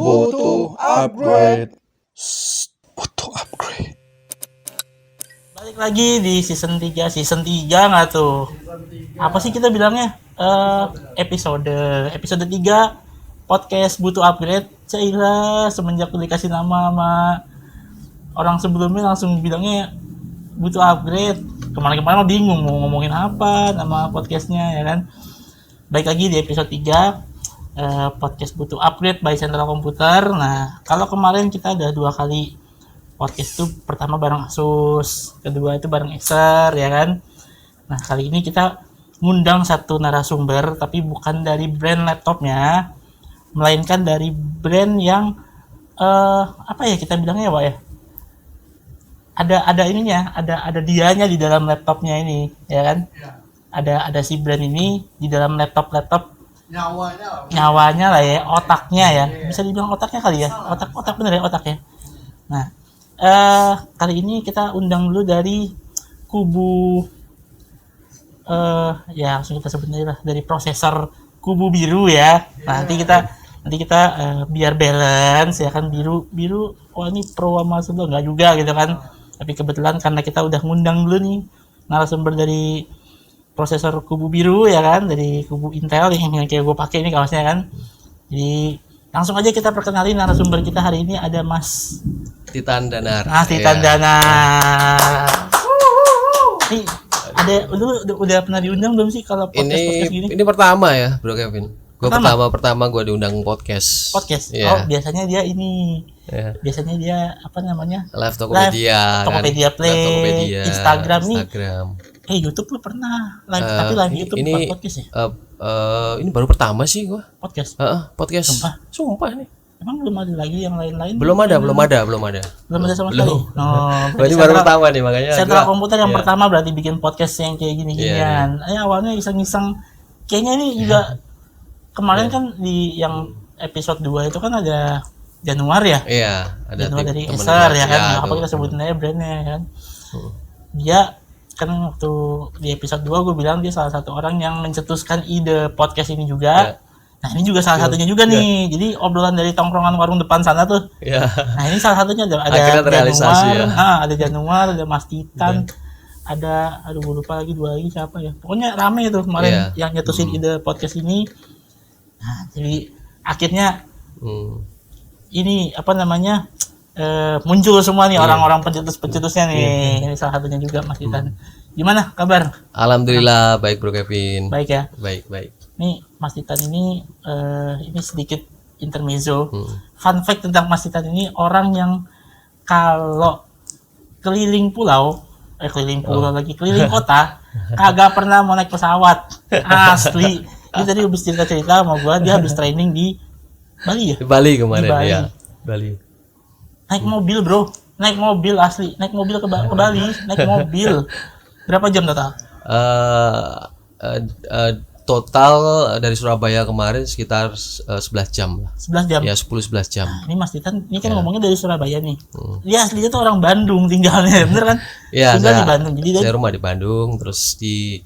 Butuh upgrade. Butuh upgrade. Balik lagi di season 3 nggak tuh? Apa sih kita bilangnya? Episode 3 podcast butuh upgrade. Cailah semenjak dikasih nama sama orang sebelumnya langsung bilangnya butuh upgrade. Kemarin-kemarin mah bingung mau ngomongin apa nama podcastnya, ya kan? Baik lagi di episode 3 podcast butuh upgrade by Sentral Komputer. Nah, kalau kemarin kita ada 2 kali podcast tuh, pertama bareng Asus, kedua itu bareng Acer, ya kan? Nah, kali ini kita ngundang satu narasumber, tapi bukan dari brand laptopnya, melainkan dari brand yang apa ya kita bilangnya, Pak ya? Ada ininya, ada dianya di dalam laptopnya ini, ya kan? Ya. Ada si brand ini di dalam laptop nyawanya lah ya, otaknya ya, bisa dibilang otaknya kali ya, otak bener ya otaknya. Nah, kali ini kita undang dulu dari kubu ya langsung kita sebut aja lah, dari prosesor kubu biru ya. Nah, nanti kita biar balance ya kan, biru wah ini pro sama sebelah enggak juga gitu kan. Tapi kebetulan karena kita udah ngundang dulu nih narasumber dari prosesor kubu biru ya kan, dari kubu Intel yang kayak gue pakai ini kaosnya kan. Jadi langsung aja kita perkenalin narasumber kita hari ini, ada Mas Titan Danar. Titan Danar. Nih, ada udah pernah diundang belum sih kalau podcast gini? Ini pertama ya, Bro Kevin. Gue pertama gue diundang podcast. Oh, biasanya dia ini. Yeah. Biasanya dia apa namanya? Live Tokopedia Play, Instagram. YouTube lu pernah live, tapi live YouTube ini, bukan podcast ya? Ini baru pertama sih gua. Podcast. Podcast. Sumpah nih. Emang belum ada lagi yang lain-lain? Belum ada sama sekali. Ini baru pertama nih, makanya Sentral Komputer yang pertama berarti bikin podcast yang kayak gini-ginian. Awalnya iseng-iseng. Kayaknya ini juga kemarin kan di yang episode 2 itu kan ada Januar ya? Iya, ada Januar dari Acer ya kan. Apa kita sebutin aja brandnya ya kan. Dia kan waktu di episode 2 gue bilang dia salah satu orang yang mencetuskan ide podcast ini juga. Nah, ini juga salah satunya juga nih. Jadi obrolan dari tongkrongan warung depan sana tuh. Nah, ini salah satunya ada Januar, ada Januar, ada Mas Titan, ada gue lupa lagi 2 lagi siapa ya. Pokoknya rame tuh kemarin yang nyetusin ide podcast ini. Nah, jadi akhirnya ini apa namanya? Muncul semua nih orang-orang pencetus-pencetusnya nih. Ini salah satunya juga Mas Titan. Gimana kabar? Alhamdulillah baik Bro Kevin. Baik ya. Baik. Nih Mas Titan ini sedikit intermezzo. Fun fact tentang Mas Titan ini, orang yang kalau keliling kota kagak pernah mau naik pesawat. Asli. Dia tadi habis cerita sama gua, dia habis training di Bali ya? Bali kemarin ya. Bali. Naik mobil, Bro. Naik mobil asli. Naik mobil ke Bali. Naik mobil. Berapa jam total? Total dari Surabaya kemarin sekitar 11 jam lah. 11 jam? Ya, 10-11 jam. Nah, ini Mas Titan, ini kan ngomongnya dari Surabaya nih. Dia aslinya tuh orang Bandung tinggalnya, bener kan? Iya, di Bandung. Jadi saya rumah di Bandung, terus di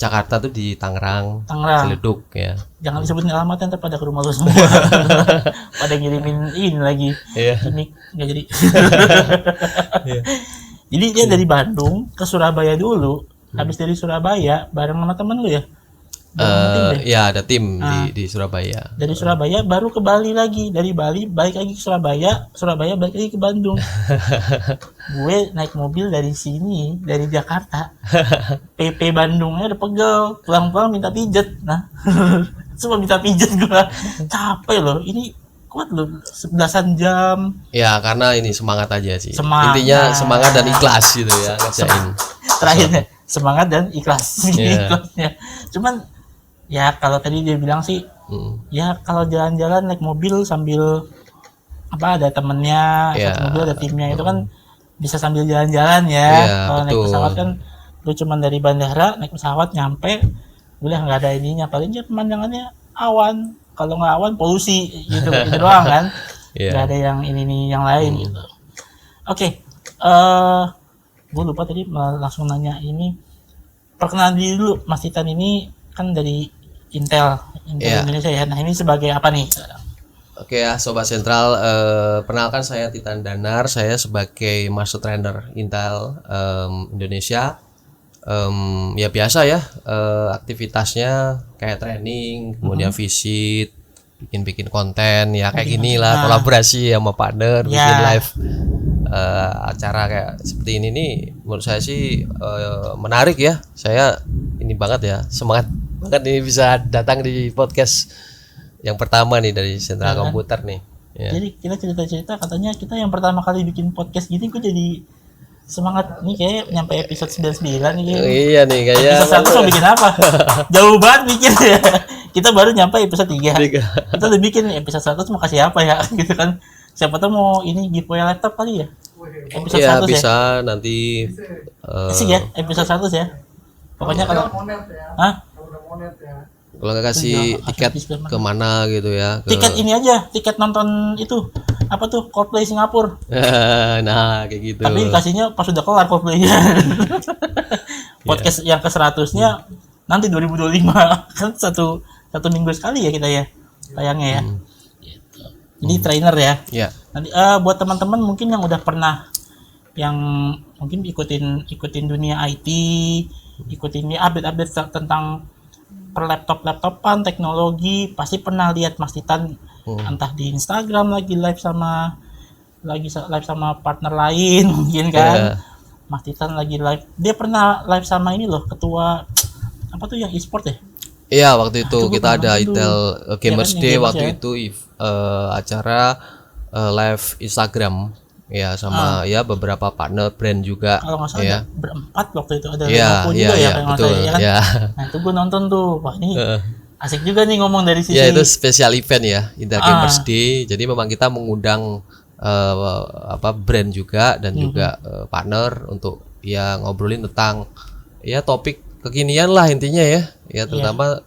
Jakarta tuh di Tangerang. Ciledug ya. Jangan disebutin alamatnya, ntar pada ke rumah lu semua. Pada ngirimin ini lagi. Ini nggak jadi. Jadi dia dari Bandung ke Surabaya dulu. Habis dari Surabaya bareng sama temen lu ya? Ya ada tim di Surabaya. Dari Surabaya baru ke Bali lagi, dari Bali balik lagi ke Surabaya balik lagi ke Bandung. Gue naik mobil dari sini, dari Jakarta, PP Bandungnya udah pegel, pulang minta pijet. Nah, cuma minta pijet gue, capek loh. Ini kuat loh, 11-an jam. Ya karena ini semangat aja sih. Intinya semangat dan ikhlas gitu ya ngerjain. Terakhirnya semangat dan ikhlas. Ikhlasnya. Cuman ya kalau tadi dia bilang sih, ya kalau jalan-jalan naik mobil sambil ada temennya, satu mobil ada timnya, itu kan bisa sambil jalan-jalan ya. Kalau naik pesawat kan lu cuman dari bandara naik pesawat nyampe udah nggak ada ininya, paling ya pemandangannya awan, kalau nggak awan polusi gitu doang kan. Nggak ada yang ini yang lain gitu. Oke, gue lupa tadi langsung nanya ini, perkenalan diri dulu. Mas Titan ini kan dari Intel Indonesia ya. Nah, ini sebagai apa nih? Oke ya Sobat Sentral, perkenalkan saya Titan Danar, saya sebagai Master Trainer Intel Indonesia. Ya biasa ya, aktivitasnya kayak training, kemudian visit, bikin konten ya kayak gini lah, kolaborasi sama partner, bikin live acara kayak seperti ini nih. Menurut saya sih menarik ya. Saya ini banget ya, semangat banget nih bisa datang di podcast yang pertama nih dari Sentral Komputer nih. Ya. Jadi kita cerita-cerita katanya kita yang pertama kali bikin podcast gini, gue jadi semangat nih kayak nyampe episode 99 nih. Iya nih kayak episode 1 mau bikin apa? Jauh banget bikin ya. Kita baru nyampe episode 3. Kita udah bikin episode 1 mau kasih apa ya gitu kan. Siapa tahu mau ini giveaway laptop kali ya. Episode ya 1 bisa ya. Nanti sih ya episode 1 ya. Pokoknya kalau kalau nggak kasih tiket kemana gitu ya tiket ini aja, tiket nonton itu apa tuh Coldplay Singapura. Nah kayak gitu, tapi dikasihnya pas sudah kelar Coldplay-nya. Podcast yang ke 100-nya nanti 2025 kan satu minggu sekali ya kita ya tayangnya ya. Gitu. Jadi trainer ya. Nanti buat teman-teman mungkin yang udah pernah yang mungkin ikutin dunia IT, ikutin update tentang per laptopan teknologi, pasti pernah lihat Mas Titan entah di Instagram lagi live sama partner lain mungkin kan. Mas Titan lagi live, dia pernah live sama ini loh, ketua apa tuh yang e-sport ya. Iya waktu itu kita ada Intel Gamers Day waktu itu acara live Instagram ya sama ya beberapa partner brand juga. Kalau nggak salah ya. berempat waktu itu ada Lenovo juga ya kayak betul, ya kan. Ya. Nah itu gue nonton tuh, wah ini asik juga nih ngomong dari sisi. Ya itu special event ya Intel Gamers Day. Jadi memang kita mengundang brand juga dan juga partner untuk ya ngobrolin tentang ya topik kekinian lah intinya ya terutama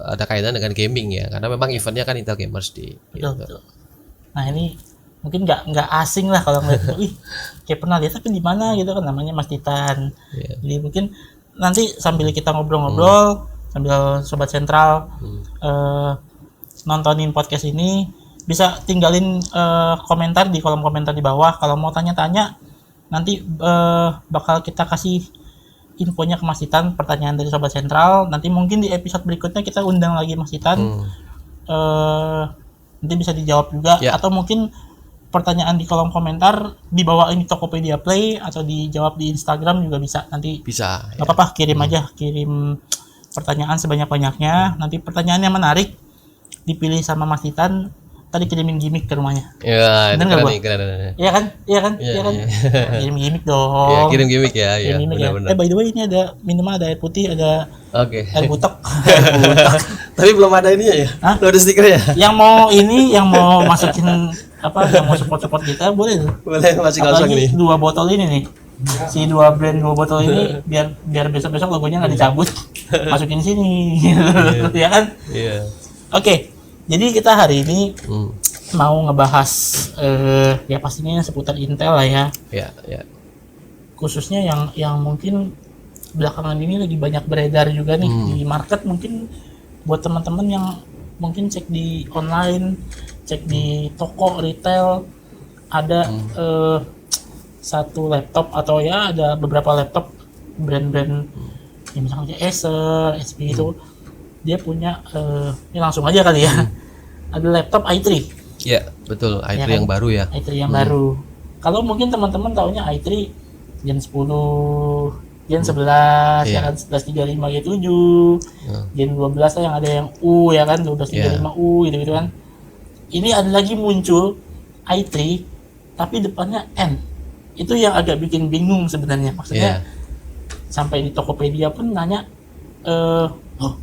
ada kaitan dengan gaming ya karena memang eventnya kan Intel Gamers Day. Betul. Nah ini mungkin nggak asing lah kalau ngeliat itu, kayak pernah lihat tapi di mana gitu kan, namanya Mas Titan. Jadi mungkin nanti sambil kita ngobrol-ngobrol sambil Sobat Sentral nontonin podcast ini bisa tinggalin komentar di kolom komentar di bawah. Kalau mau tanya-tanya nanti bakal kita kasih infonya ke Mas Titan, pertanyaan dari Sobat Sentral. Nanti mungkin di episode berikutnya kita undang lagi Mas Titan. Nanti bisa dijawab juga atau mungkin pertanyaan di kolom komentar di bawah ini Tokopedia Play atau dijawab di Instagram juga bisa. Nanti bisa. Nggak apa-apa, kirim aja, kirim pertanyaan sebanyak-banyaknya. Nanti pertanyaannya menarik dipilih sama Mas Titan. Tadi kirimin gimmick ke rumahnya. Iya, keren. Iya kan? Kirim gimmick dong. Iya, kirim gimmick ya. Iya, benar. By the way ini ada minuman, ada air putih, ada air butok. Tapi belum ada ini ya. Belum ada stikernya. Yang mau masukin yang mau support kita boleh masih kosong nih 2 botol ini nih, si 2 botol ini biar besok logonya nggak dicabut, masukin sini. Ya kan. Oke, jadi kita hari ini mau ngebahas ya pastinya seputar Intel lah ya. Khususnya yang mungkin belakangan ini lagi banyak beredar juga nih di market. Mungkin buat teman-teman yang mungkin cek di online, cek di toko retail, ada satu laptop atau ya ada beberapa laptop brand-brand ya misalnya Acer, HP itu dia punya ya langsung aja kali ya, ada laptop i3. Ya betul, i3 ya yang kan? baru ya. i3 yang baru. Kalau mungkin teman-teman taunya i3 Gen 10, Gen 11 ya kan, 1135 G7, Gen 12 lah yang ada yang U ya kan, 1235U gitu kan. Ini ada lagi muncul i3 tapi depannya N. Itu yang agak bikin bingung sebenarnya. Maksudnya sampai di Tokopedia pun nanya,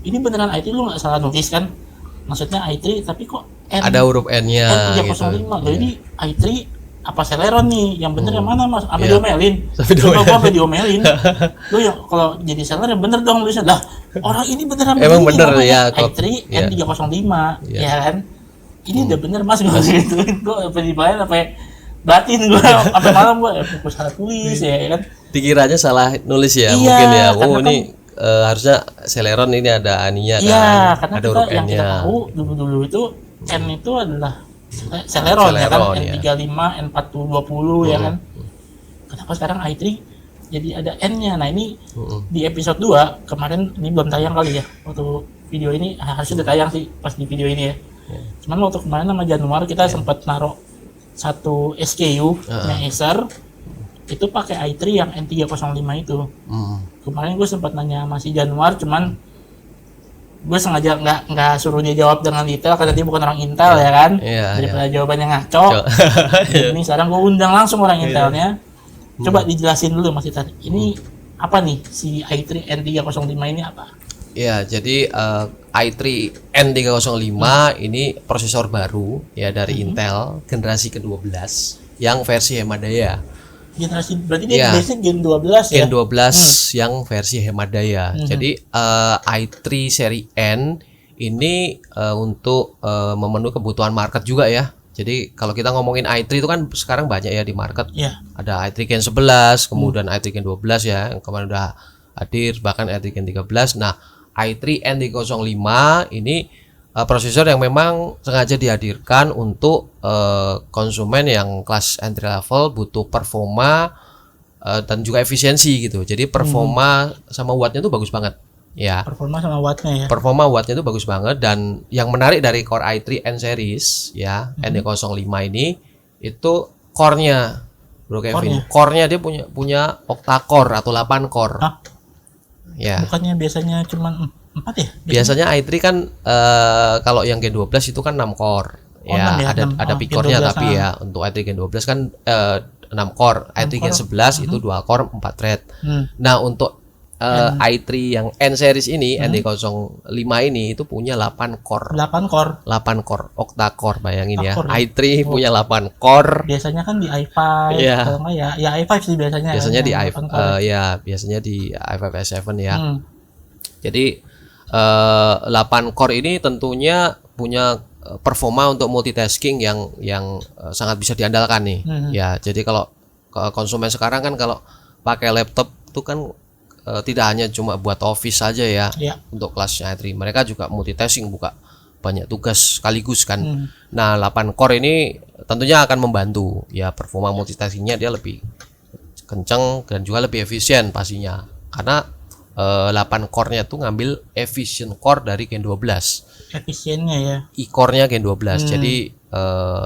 ini beneran i3, lu nggak salah nulis kan? Maksudnya i3 tapi kok N, ada huruf N-nya N305 gitu. Jadi i3 apa Celeron nih? Yang bener yang mana mas? Sampai diomelin. Sampai diomelin. Lu yang kalau jadi seller yang bener dong tulisnya. Lah orang ini beneran emang bener ya i3 N305 ya kan? Ini udah bener mas, gue gituin. Gue apa dibayar apa batin gue sampai malam gue salah tulis ya kan? Dikiranya salah nulis ya mungkin ya. Oh ini harusnya Celeron ini ada aninya kan? Karena ada kita huruf yang N-nya. kita tahu dulu itu N itu adalah Celeron ya kan, Celeron, ya. N35, N4020 ya kan. Kenapa sekarang i3 jadi ada N-nya? Nah ini di episode 2 kemarin, ini belum tayang kali ya, waktu video ini harusnya udah tayang sih pas di video ini ya. Cuman waktu kemarin sama Januar kita sempat naruh satu SKU Acer itu pakai i3 yang N305 itu. Kemarin gue sempat nanya sama si Januar, cuman gue sengaja nggak suruh dia jawab dengan detail karena dia bukan orang Intel ya kan. Daripada jawabannya ngaco. Ini sekarang gue undang langsung orang Intelnya. Coba dijelasin dulu Mas Itar. Ini apa nih si i3 N305 ini apa? Ya, jadi i3 N305 ini prosesor baru ya dari Intel generasi ke-12 yang versi hemat daya. Generasi berarti dia basic Gen 12 ya. Gen 12 yang versi hemat daya. Jadi i3 seri N ini untuk memenuhi kebutuhan market juga ya. Jadi kalau kita ngomongin i3 itu kan sekarang banyak ya di market. Ada i3 Gen 11, kemudian i3 Gen 12 ya, yang kemarin udah hadir, bahkan i3 Gen 13. Nah, i3 N305 ini prosesor yang memang sengaja dihadirkan untuk konsumen yang kelas entry level, butuh performa dan juga efisiensi gitu. Jadi performa sama wattnya tuh bagus banget. Ya. Performa sama wattnya ya. Performa wattnya itu bagus banget, dan yang menarik dari Core i3 N series ya, N305 ini itu core-nya, Bro Kevin. Core-nya dia punya octa-core atau 8 core. Ya. Bukannya biasanya cuma 4 ya? Biasanya i3 kan kalau yang Gen 12 itu kan 6 core. Ya, ada pikornya tapi ya untuk i3 Gen 12 kan 6 core. i3 Gen 11 itu 2 core 4 thread. Nah, untuk i3 yang N series ini N305 ini itu punya 8 core. 8 core. 8 core, octa core, bayangin ya. i3 punya 8 core. Biasanya kan di i5 kalau enggak ya i5 sih biasanya. Biasanya di i5 biasanya di i5 S7 ya. Jadi 8 core ini tentunya punya performa untuk multitasking yang sangat bisa diandalkan nih. Ya, jadi kalau konsumen sekarang kan kalau pakai laptop itu kan tidak hanya cuma buat office saja ya. Untuk kelasnya i3, mereka juga multitasking, buka banyak tugas sekaligus kan. Nah, 8 core ini tentunya akan membantu ya, performa multitaskingnya dia lebih kenceng dan juga lebih efisien pastinya, karena 8 core-nya tuh ngambil efficient core dari Gen 12. Efisiennya ya. I-core-nya Gen 12. Jadi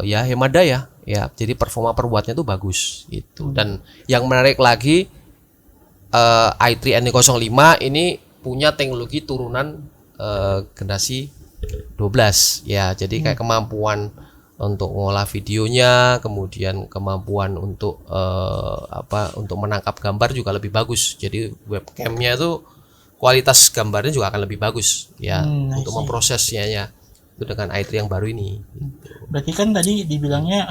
ya hemat daya ya. Jadi performa per watt-nya tuh bagus gitu. Dan yang menarik lagi, i3 N305 ini punya teknologi turunan generasi 12 ya. Jadi kayak kemampuan untuk mengolah videonya, kemudian kemampuan untuk untuk menangkap gambar juga lebih bagus. Jadi webcamnya itu kualitas gambarnya juga akan lebih bagus ya, untuk memprosesnya ya, itu dengan i3 yang baru ini. Berarti kan tadi dibilangnya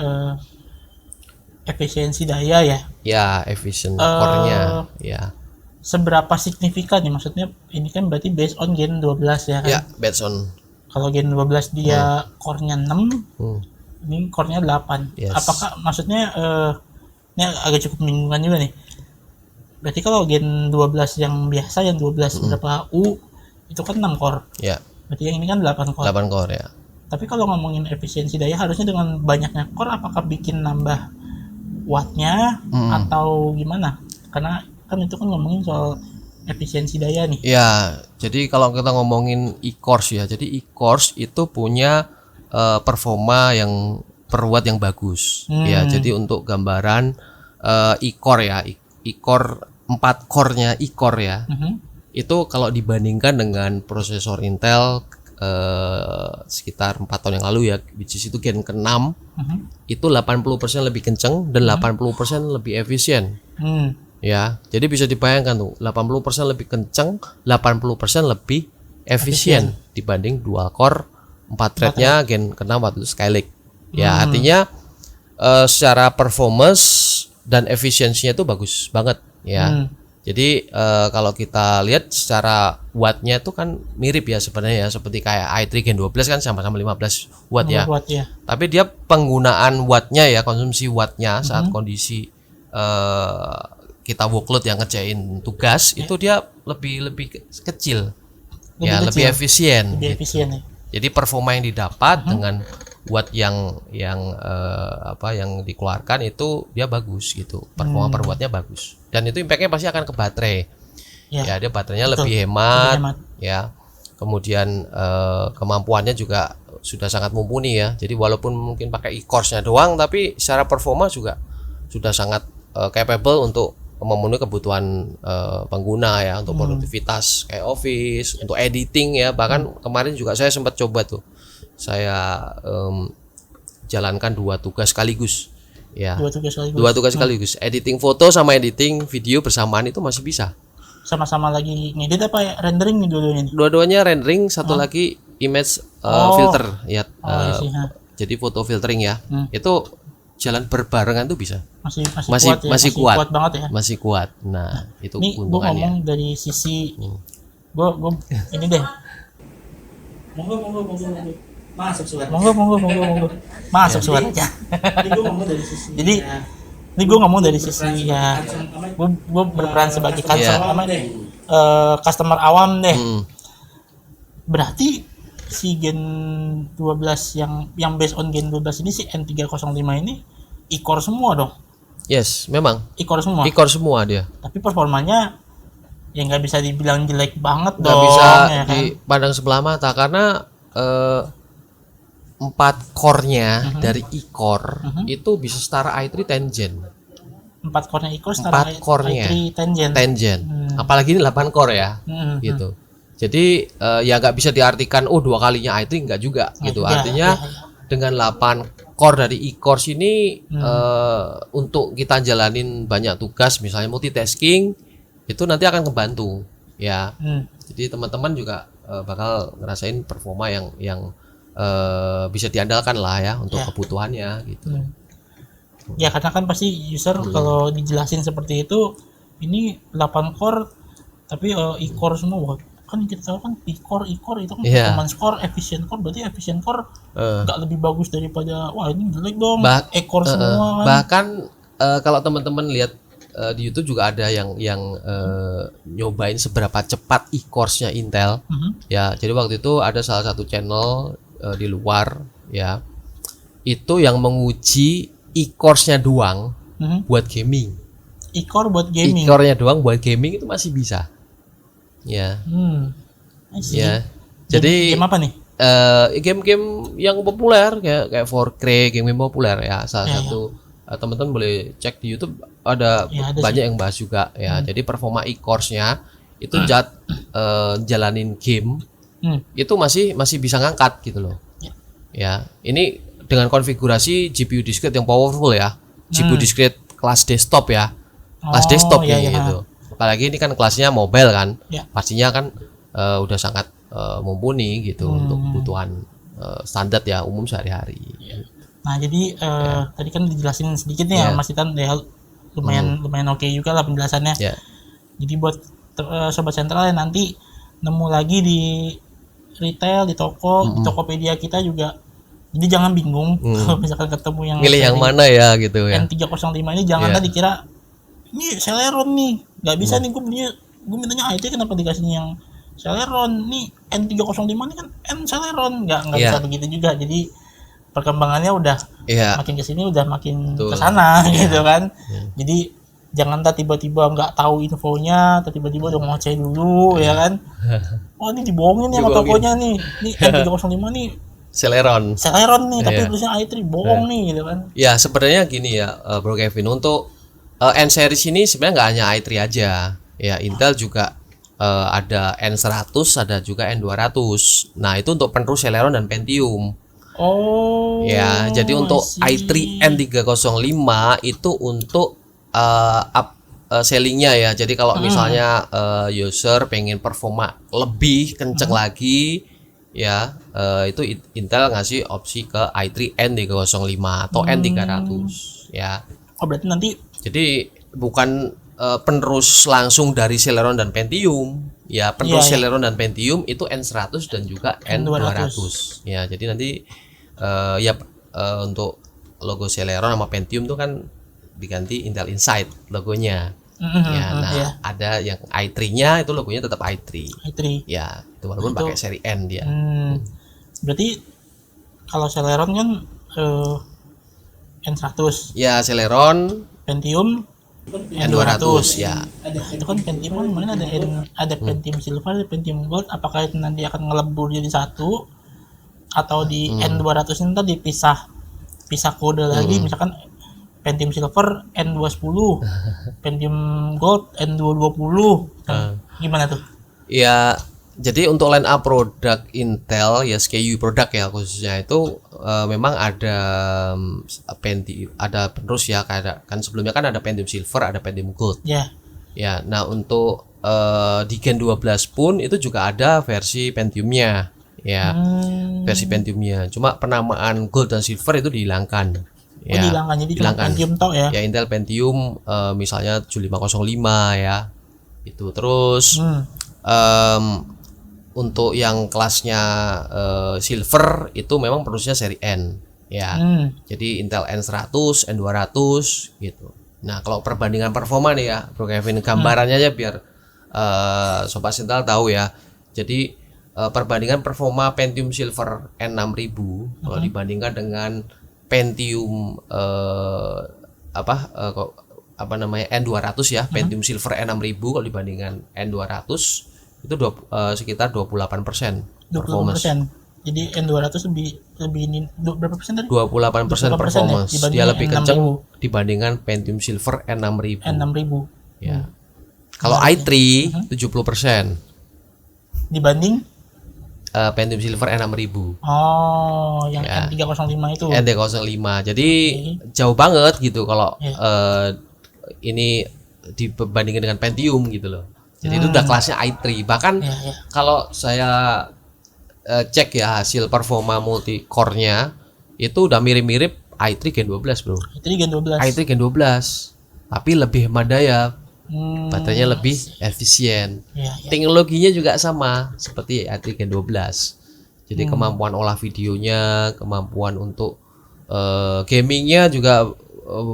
efisiensi daya ya? Ya, efisien core-nya ya. Seberapa signifikan nih, maksudnya ini kan berarti based on Gen 12 ya kan? Ya, based on. Kalau Gen 12 dia core-nya 6, ini core-nya 8. Yes. Apakah maksudnya ini agak cukup membingungkan juga nih. Berarti kalau Gen 12 yang biasa, yang 12 berapa U itu kan 6 core. Ya. Berarti yang ini kan 8 core. 8 core ya. Tapi kalau ngomongin efisiensi daya, harusnya dengan banyaknya core apakah bikin nambah wattnya atau gimana? Karena kan itu kan ngomongin soal efisiensi daya nih. Ya, jadi kalau kita ngomongin e-cores ya, jadi e-cores itu punya performa yang per watt yang bagus. Ya, jadi untuk gambaran e-core ya, e-core 4 core-nya e-core ya. Itu kalau dibandingkan dengan prosesor Intel sekitar 4 tahun yang lalu ya, which is itu Gen ke-6, itu 80% lebih kenceng dan 80% lebih efisien. Ya, jadi bisa dibayangkan tuh, 80% lebih kenceng, 80% lebih efisien dibanding dual core 4 thread-nya Gen ke-6 waktu itu Skylake. Ya, artinya secara performance dan efisiensinya itu bagus banget ya. Jadi kalau kita lihat secara wattnya itu kan mirip ya sebenarnya ya, seperti kayak i3 Gen 12 kan sama-sama 15 watt ya. Tapi dia penggunaan wattnya ya, konsumsi wattnya saat kondisi kita workload yang ngerjain tugas itu dia lebih kecil. Lebih efisien. Lebih efisien ya. Jadi performa yang didapat dengan watt yang dikeluarkan itu dia bagus gitu. Performa per wattnya bagus. Dan itu impactnya pasti akan ke baterai. Ya, dia baterainya betul. lebih Lebih hemat, hemat. ya. Kemudian kemampuannya juga sudah sangat mumpuni ya. Jadi walaupun mungkin pakai e-course-nya doang, tapi secara performa juga sudah sangat capable untuk memenuhi kebutuhan pengguna ya, untuk produktivitas kayak office, untuk editing ya. Bahkan kemarin juga saya sempat coba tuh, saya jalankan 2 tugas sekaligus ya. 2 tugas sekaligus. 2 tugas sekaligus, editing foto sama editing video bersamaan itu masih bisa. Sama-sama lagi ngedit apa ya? Rendering nih dua-duanya nih? Dua-duanya rendering, satu lagi image filter ya. Iya sih, Jadi foto filtering ya. Itu jalan berbarengan tuh bisa. masih kuat ya, masih kuat banget ya. Masih kuat. Nah, itu Nih gue keuntungannya. ngomong dari sisi gue ini deh. Monggo. Masuk suara. Monggo. Masuk suara aja. Jadi gue ngomong dari sisi. Jadi ini gue ngomong dari sisi ya. Gue berperan sebagai customer awam deh. Berarti si Gen 12 yang based on Gen 12 ini si N305 ini e-core semua dong. Yes, memang E-core semua. e-core semua dia. Tapi performanya ya nggak bisa dibilang jelek banget Nggak dong. bisa Ya kan? dipandang sebelah mata karena 4 core-nya dari e-core itu bisa setara i3 10 gen. 4 core-nya e-core setara 4 core-nya i3 10 gen. 10 gen. Apalagi ini 8 core ya. Gitu. Jadi ya nggak bisa diartikan 2 kalinya i3, nggak juga gitu. juga, Artinya dengan 8 core dari e-core ini untuk kita jalanin banyak tugas, misalnya multitasking, itu nanti akan kebantu ya. Jadi teman-teman juga bakal ngerasain performa yang bisa diandalkan lah ya untuk kebutuhannya gitu. Ya karena kan pasti user kalau dijelasin seperti itu, ini 8 core tapi e-core semua. Wah, kan kita tahu kan e-core itu kan performance core, efficient core, berarti efficient core nggak lebih bagus daripada wah ini jelek dong e-core semua kan. Bahkan kalau teman-teman lihat di YouTube juga ada yang nyobain seberapa cepat e-course-nya Intel. Ya, jadi waktu itu ada salah satu channel di luar ya. Itu yang menguji e-course-nya doang buat gaming. E-core buat gaming. E-core-nya doang buat gaming itu masih bisa. Ya. Ya. Jadi game apa nih? Game-game yang populer kayak Fortnite, game-game populer ya. Salah satu teman-teman boleh cek di YouTube ada banyak yang bahas juga ya. Jadi performa e-course-nya itu jalanin game itu masih bisa ngangkat gitu loh. Ya, ini dengan konfigurasi GPU discrete yang powerful ya. GPU discrete kelas desktop ya. Kelas desktop gitu. Apalagi ini kan kelasnya mobile kan. Pastinya kan udah sangat mumpuni gitu untuk kebutuhan standar ya umum sehari-hari. Nah, jadi tadi kan dijelasin sedikit nih ya Mas Titan ya, lumayan oke juga lah penjelasannya. Jadi buat sobat sentral yang nanti nemu lagi di retail, di toko, di Tokopedia kita juga. Jadi jangan bingung kalau misalkan ketemu yang milih yang mana ya gitu ya. N305 ini jangan tadi kira ini Celeron nih, nggak bisa nih gue mintanya i3 kenapa dikasihnya yang Celeron nih N305 ini kan N Celeron nggak bisa begitu juga. Jadi perkembangannya udah makin kesini udah makin kesana gitu kan. Jadi jangan tiba-tiba nggak tahu infonya, tiba-tiba udah ngoceh dulu ya kan. Oh ini dibohongin ya sama tokonya nih N305 nih Celeron nih tapi tulisnya i3 bohong nih gitu kan. Ya sebenarnya gini ya Bro Kevin, untuk N series ini sebenarnya nggak hanya i3 aja ya, Intel juga ada N100, ada juga N200. Nah itu untuk penerus Celeron dan Pentium. Oh ya, jadi untuk i3 N305 itu untuk sellingnya ya. Jadi kalau misalnya user pengen performa lebih kenceng lagi ya, itu Intel ngasih opsi ke i3 N305 atau N300 ya. Oh berarti nanti jadi bukan penerus langsung dari Celeron dan Pentium ya, penerus Celeron dan Pentium itu N100 dan juga N200 ya. Jadi nanti untuk logo Celeron sama Pentium tuh kan diganti Intel Inside logonya ya. Nah ada yang i3-nya itu logonya tetap i3 ya, itu walaupun pakai seri N dia. Berarti kalau Celeron kan N100, Ya, Celeron Pentium N200 ya. Itu kan Pentium kan kemarin ada Pentium Silver, ada Pentium Gold. Apakah itu nanti akan ngelebur jadi satu, atau di N200 ini ntar dipisah kode lagi, misalkan Pentium Silver N210, Pentium Gold N220. Gimana tuh? Ya, jadi untuk line up produk Intel ya, SKU produk ya khususnya itu memang ada ada penerus ya, kayak kan sebelumnya kan ada Pentium Silver, ada Pentium Gold. Ya. Ya, nah untuk di Gen 12 pun itu juga ada versi Pentiumnya ya. Versi Pentiumnya. Cuma penamaan Gold dan Silver itu dihilangkan. Ya, Dihilangkan, jadi cuma Pentium tok ya. Ya, Intel Pentium misalnya 7505 ya. Itu terus untuk yang kelasnya Silver itu memang penerusnya seri N ya. Jadi Intel N100, N200 gitu. Nah, kalau perbandingan performa nih ya, Bro Kevin, gambarannya aja biar Sobat Intel tahu ya. Jadi perbandingan performa Pentium Silver N6000 kalau dibandingkan dengan Pentium apa namanya N200 ya, Pentium Silver N6000 kalau dibandingkan N200 itu sekitar 28% performance. 20%. Jadi N200 lebih ini berapa persen tadi? 28% 28% performance. ya, Dia lebih kencang N6000. dibandingkan Pentium Silver N6000. Ya. Kalau i3 70% Dibanding Pentium Silver N6000. yang N305 itu. N305. Jadi jauh banget gitu kalau ini dibandingkan dengan Pentium gitu loh. Jadi itu udah kelasnya i3. Bahkan kalau saya cek ya hasil performa multi core-nya itu udah mirip-mirip i3 Gen 12, Bro. i3 Gen 12. Tapi lebih hemat daya. Baterainya lebih efisien. Teknologinya juga sama seperti i3 Gen 12. Jadi kemampuan olah videonya, kemampuan untuk gamingnya juga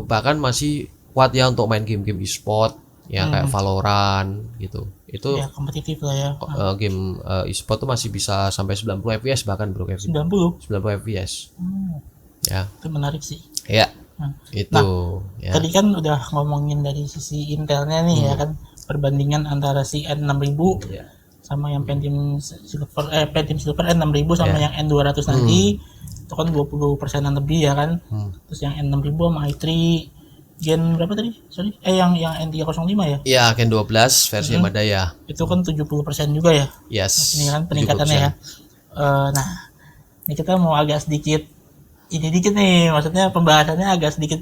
bahkan masih kuat ya untuk main game-game e-sport ya, kayak Valorant gitu. Itu ya kompetitif lah ya. Game e-sport tuh masih bisa sampai 90 fps bahkan, Bro Kevin. 90 fps. Ya. Itu menarik sih. Ya. Itu ya. Tadi kan udah ngomongin dari sisi Intelnya nih ya kan, perbandingan antara si N6000 sama yang Pentium Silver N6000 sama yang N200 nanti itu kan 20%-an lebih ya kan. Terus yang N6000 sama i3 Gen berapa tadi? Sorry. Yang N305 ya? Iya, Gen 12 versi Madaya. Itu kan 70% juga ya? Yes. Ini kan peningkatannya ya. Nah, ini kita mau agak sedikit nih, maksudnya pembahasannya agak sedikit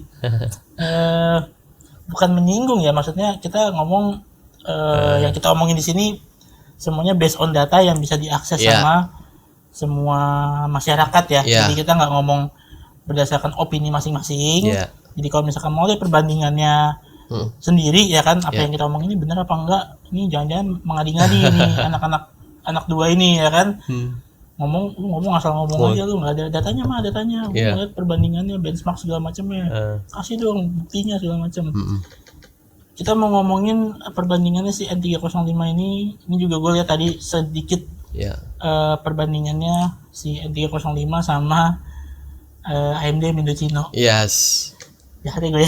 bukan menyinggung ya, maksudnya kita ngomong yang kita omongin di sini semuanya based on data yang bisa diakses sama semua masyarakat ya. Jadi kita nggak ngomong berdasarkan opini masing-masing. Jadi kalau misalkan mau lihat perbandingannya sendiri ya kan, apa yang kita omong ini benar apa enggak, ini jangan-jangan mengadi-ngadi ini anak dua ini ya kan. Ngomong asal ngomong aja, lu nggak ada datanya lihat perbandingannya, benchmark segala macamnya, kasih dong buktinya segala macam. Kita mau ngomongin perbandingannya si N305 ini juga gue lihat tadi sedikit perbandingannya si N305 sama AMD Mendocino. Yes. Jahat gue ya.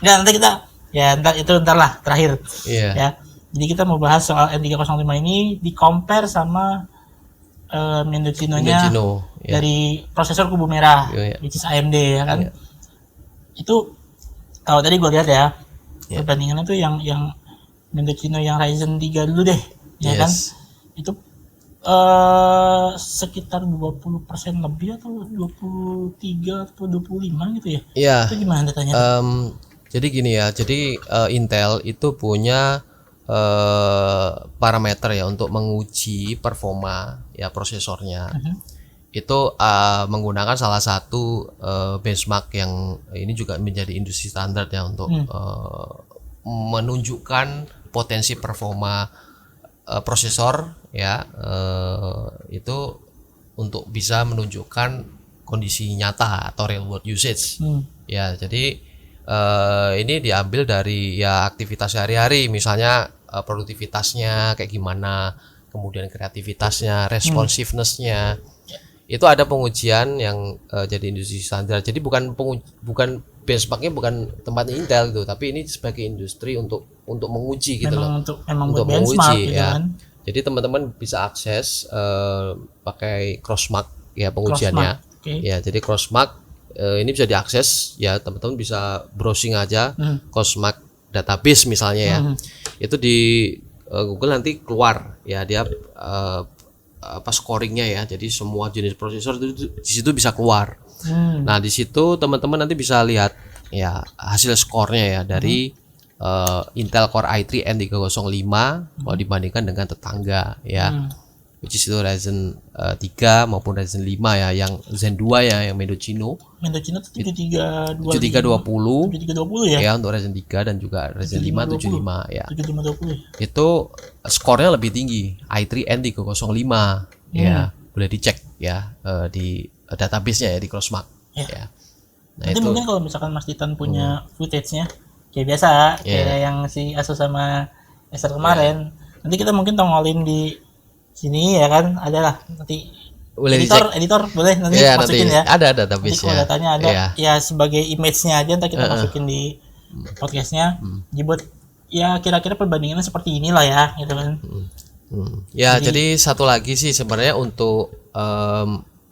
Enggak, nanti kita ntar lah terakhir. Ya. Jadi kita mau bahas soal N305 ini di compare sama Mendocino-nya dari prosesor kubu merah, which is AMD ya kan. Itu kalau tadi gue lihat ya, perbandingannya tuh yang Mendocino yang Ryzen 3 dulu deh, ya kan. Itu sekitar 20% lebih atau 23 atau 25 gitu ya. Iya. Itu gimana datanya? Jadi gini ya, jadi Intel itu punya parameter ya untuk menguji performa ya prosesornya. Itu menggunakan salah satu benchmark yang ini juga menjadi industri standar ya untuk menunjukkan potensi performa prosesor ya, itu untuk bisa menunjukkan kondisi nyata atau real world usage. Ya, jadi ini diambil dari ya aktivitas sehari-hari, misalnya produktivitasnya kayak gimana, kemudian kreativitasnya, responsiveness-nya. itu ada pengujian yang jadi industri standar. Jadi bukan benchmarknya bukan tempatnya Intel gitu, tapi ini sebagai industri untuk menguji gitu memang loh. memang Untuk buat benchmark menguji gitu ya. kan. Jadi teman-teman bisa akses pakai Crossmark ya pengujiannya. Crossmark, oke. Ya, jadi Crossmark ini bisa diakses ya, teman-teman bisa browsing aja Crossmark database misalnya ya. Itu di Google nanti keluar ya dia scoringnya ya. Jadi semua jenis prosesor itu di situ bisa keluar. Nah, di situ teman-teman nanti bisa lihat ya hasil skornya ya dari Intel Core i3 N305 kalau dibandingkan dengan tetangga ya. Which is itu Ryzen 3 maupun Ryzen 5 ya, yang Zen 2 ya, yang Mendocino Mendocino tuh 7320 7320 ya. ya untuk Ryzen 3 dan juga Ryzen 5 75 ya. 7520 ya. Itu skornya lebih tinggi i3 N305 ya, boleh dicek ya di database-nya ya di Crossmark ya. Nah, Nanti itu mungkin kalau misalkan Mas Titan punya footage-nya kayak biasa kayak yang si Asus sama Acer kemarin, nanti kita mungkin tongolin di sini ya kan, adalah nanti boleh editor boleh nanti ya, masukin nanti ya. ada Nanti database kalau datanya ada ya sebagai image-nya aja ntar kita masukin di podcastnya. Jadi buat ya kira-kira perbandingannya seperti inilah ya gitu kan. Ya, jadi satu lagi sih sebenarnya untuk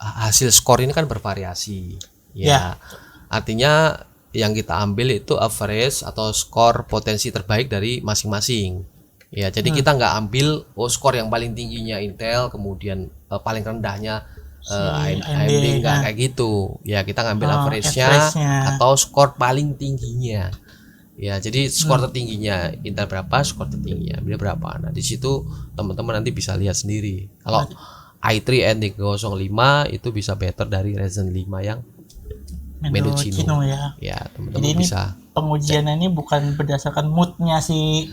hasil skor ini kan bervariasi ya. Artinya yang kita ambil itu average atau skor potensi terbaik dari masing-masing. Ya, jadi kita nggak ambil skor yang paling tingginya Intel, kemudian paling rendahnya AMD, nggak kayak gitu. Ya, kita ngambil average-nya atau skor paling tingginya. Ya, jadi skor tertingginya Intel berapa, skor tertingginya AMD berapa. Nah, di situ teman-teman nanti bisa lihat sendiri. Kalau i3 N305 itu bisa better dari Ryzen 5 yang Mendocino ya. Ya, teman-teman bisa. Pengujiannya ini bukan berdasarkan moodnya si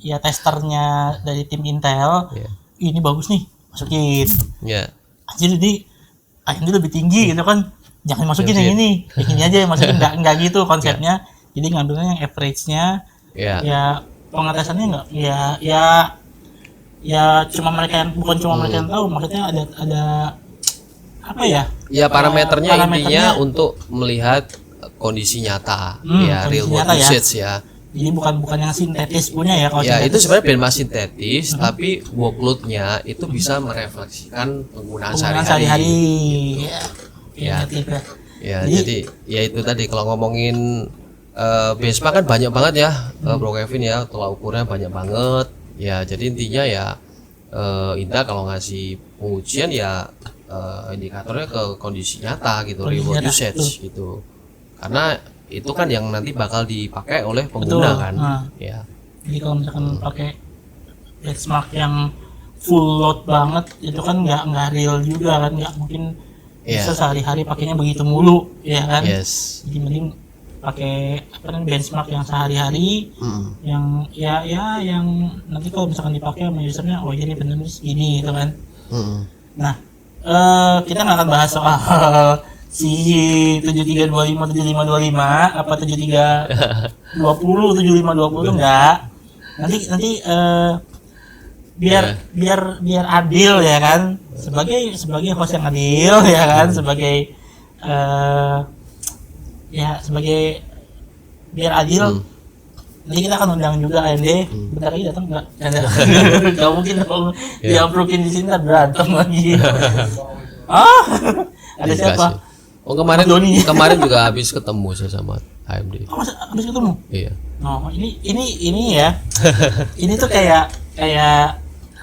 ya testernya dari tim Intel. Ini bagus nih, masukin. Anjir ini AMD lebih tinggi gitu kan. Jangan masukin yang ini aja yang masukin, enggak gitu konsepnya. Jadi ngambilnya yang average-nya. Ya pengetesannya enggak ya cuma mereka yang bukan cuma mereka yang tahu, maksudnya ada apa ya? Ya parameternya intinya untuk melihat kondisi nyata ya, real world usage ya. Jadi bukan yang sintetis punya ya kalau itu sebenarnya benchmark sintetis tapi workload-nya itu bisa merefleksikan penggunaan sehari-hari. Jadi ya itu tadi kalau ngomongin benchmark kan banyak banget ya, Bro Kevin ya, tolak ukurnya banyak banget. Ya, jadi intinya ya Intel kalau ngasih pengujian ya indikatornya ke kondisi nyata gitu, real world usage gitu. Karena itu kan yang nanti bakal dipakai oleh pengguna kan. Ya. Jadi kalau misalkan pakai benchmark yang full load banget itu kan nggak real juga kan, nggak mungkin bisa sehari-hari pakainya begitu mulu ya kan. Jadi mending pakai benchmark yang sehari-hari, yang yang nanti kalau misalkan dipakai sama usernya, oh jadi benar segini gitu kan. Nah kita nggak akan bahas soal si 7325 7525 apa 7320 7520 tuh enggak. Nanti biar adil ya kan, sebagai host yang adil ya kan, sebagai sebagai biar adil. Nanti kita akan undang juga AMD. Bentar lagi datang enggak? Enggak mungkin kalau diamprokin di sini berantem lagi. Ada siapa? Oh kemarin juga habis ketemu saya sama AMD. Oh, habis ketemu? Iya. Oh, ini ya. Ini tuh kayak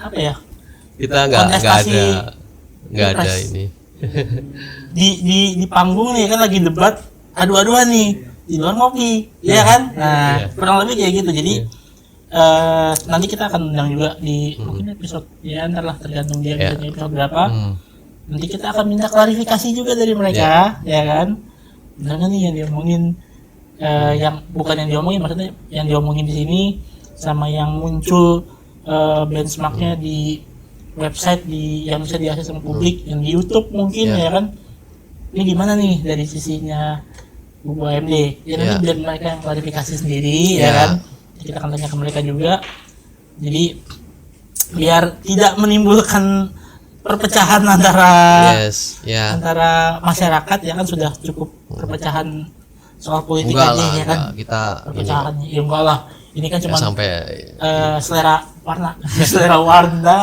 apa ya? Kita nggak ada ini. Di panggung nih kan lagi debat adu-aduan nih. Di luar ngopi, ya kan? Nah, kurang lebih kayak gitu. Jadi nanti kita akan undang juga di mungkin episode ya, antarlah tergantung dia episode berapa. Nanti kita akan minta klarifikasi juga dari mereka, ya kan? Benar nggak nih yang diomongin, yang bukan yang diomongin, maksudnya yang diomongin di sini sama yang muncul benchmarknya di website yang bisa diakses sama publik, yang di YouTube mungkin ya kan? Ini gimana nih dari sisinya Buku AMD? Ya nanti biar mereka yang klarifikasi sendiri, ya kan? Kita akan tanya ke mereka juga. Jadi biar tidak menimbulkan perpecahan antara Yes, ya. antara masyarakat ya kan sudah cukup perpecahan soal politik Enggak aja lah, ya kan. enggak. Kita ini Perpecahan ya enggak lah. Ini kan cuma nggak sampai selera warna, selera warna.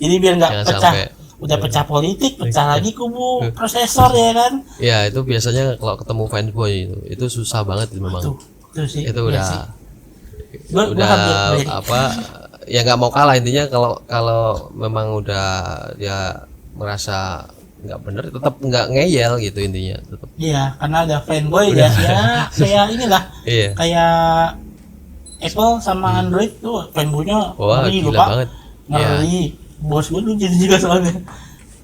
Jadi biar nggak Jangan pecah. sampai. Udah pecah politik, pecah lagi kubu prosesor ya kan. ya itu biasanya kalau ketemu fanboy itu susah banget memang. Tuh sih. Itu iya udah sih. Gua udah hampir beli. apa ya nggak mau kalah intinya kalau memang udah dia merasa nggak bener tetap nggak ngeyel gitu intinya tetap. Iya, karena ada fanboy ya. Ya, kayak inilah. Iya. Kayak Apple sama Android tuh fanboynya Wah ngeri, gila lupa. banget. Iya. Ngeri. Bos gue dulu gitu juga soalnya.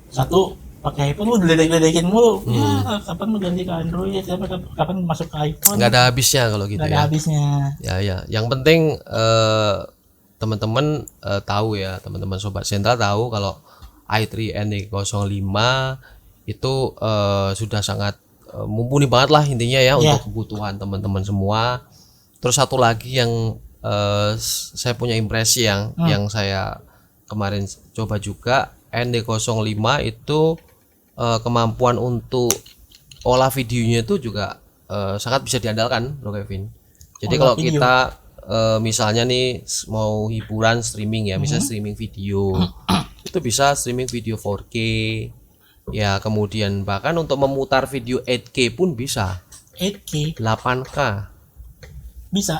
Satu pakai iPhone lu diledek-ledekin mulu. Ya, kapan mau ganti ke Android? Kapan masuk ke iPhone? Nggak ada habisnya kalau gitu Nggak ada ya. habisnya. Ya. Yang penting teman-teman tahu ya, teman-teman sobat sentral tahu kalau i3 ND05 itu sudah sangat mumpuni banget lah intinya ya untuk kebutuhan teman-teman semua. Terus satu lagi yang saya punya impresi yang saya kemarin coba juga ND05 itu kemampuan untuk olah videonya itu juga sangat bisa diandalkan, Bro Kevin. Jadi Olah kalau video. kita misalnya nih mau hiburan streaming ya, misalnya streaming video, itu bisa streaming video 4K, ya kemudian bahkan untuk memutar video 8K pun bisa, 8K 8K bisa.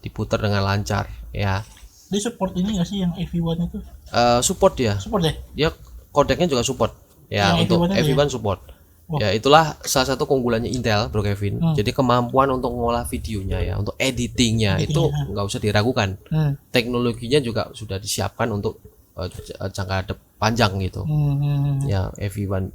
diputar dengan lancar, ya. Dia support ini nggak sih yang AV1 itu? Support dia, Support ya? dia kodeknya juga support, ya Yang untuk AV1 aja AV1 support. Wah. Ya itulah salah satu keunggulannya Intel, Bro Kevin. Jadi kemampuan untuk mengolah videonya ya, untuk editingnya itu nggak usah diragukan. Teknologinya juga sudah disiapkan untuk jangka panjang gitu. Ya AV1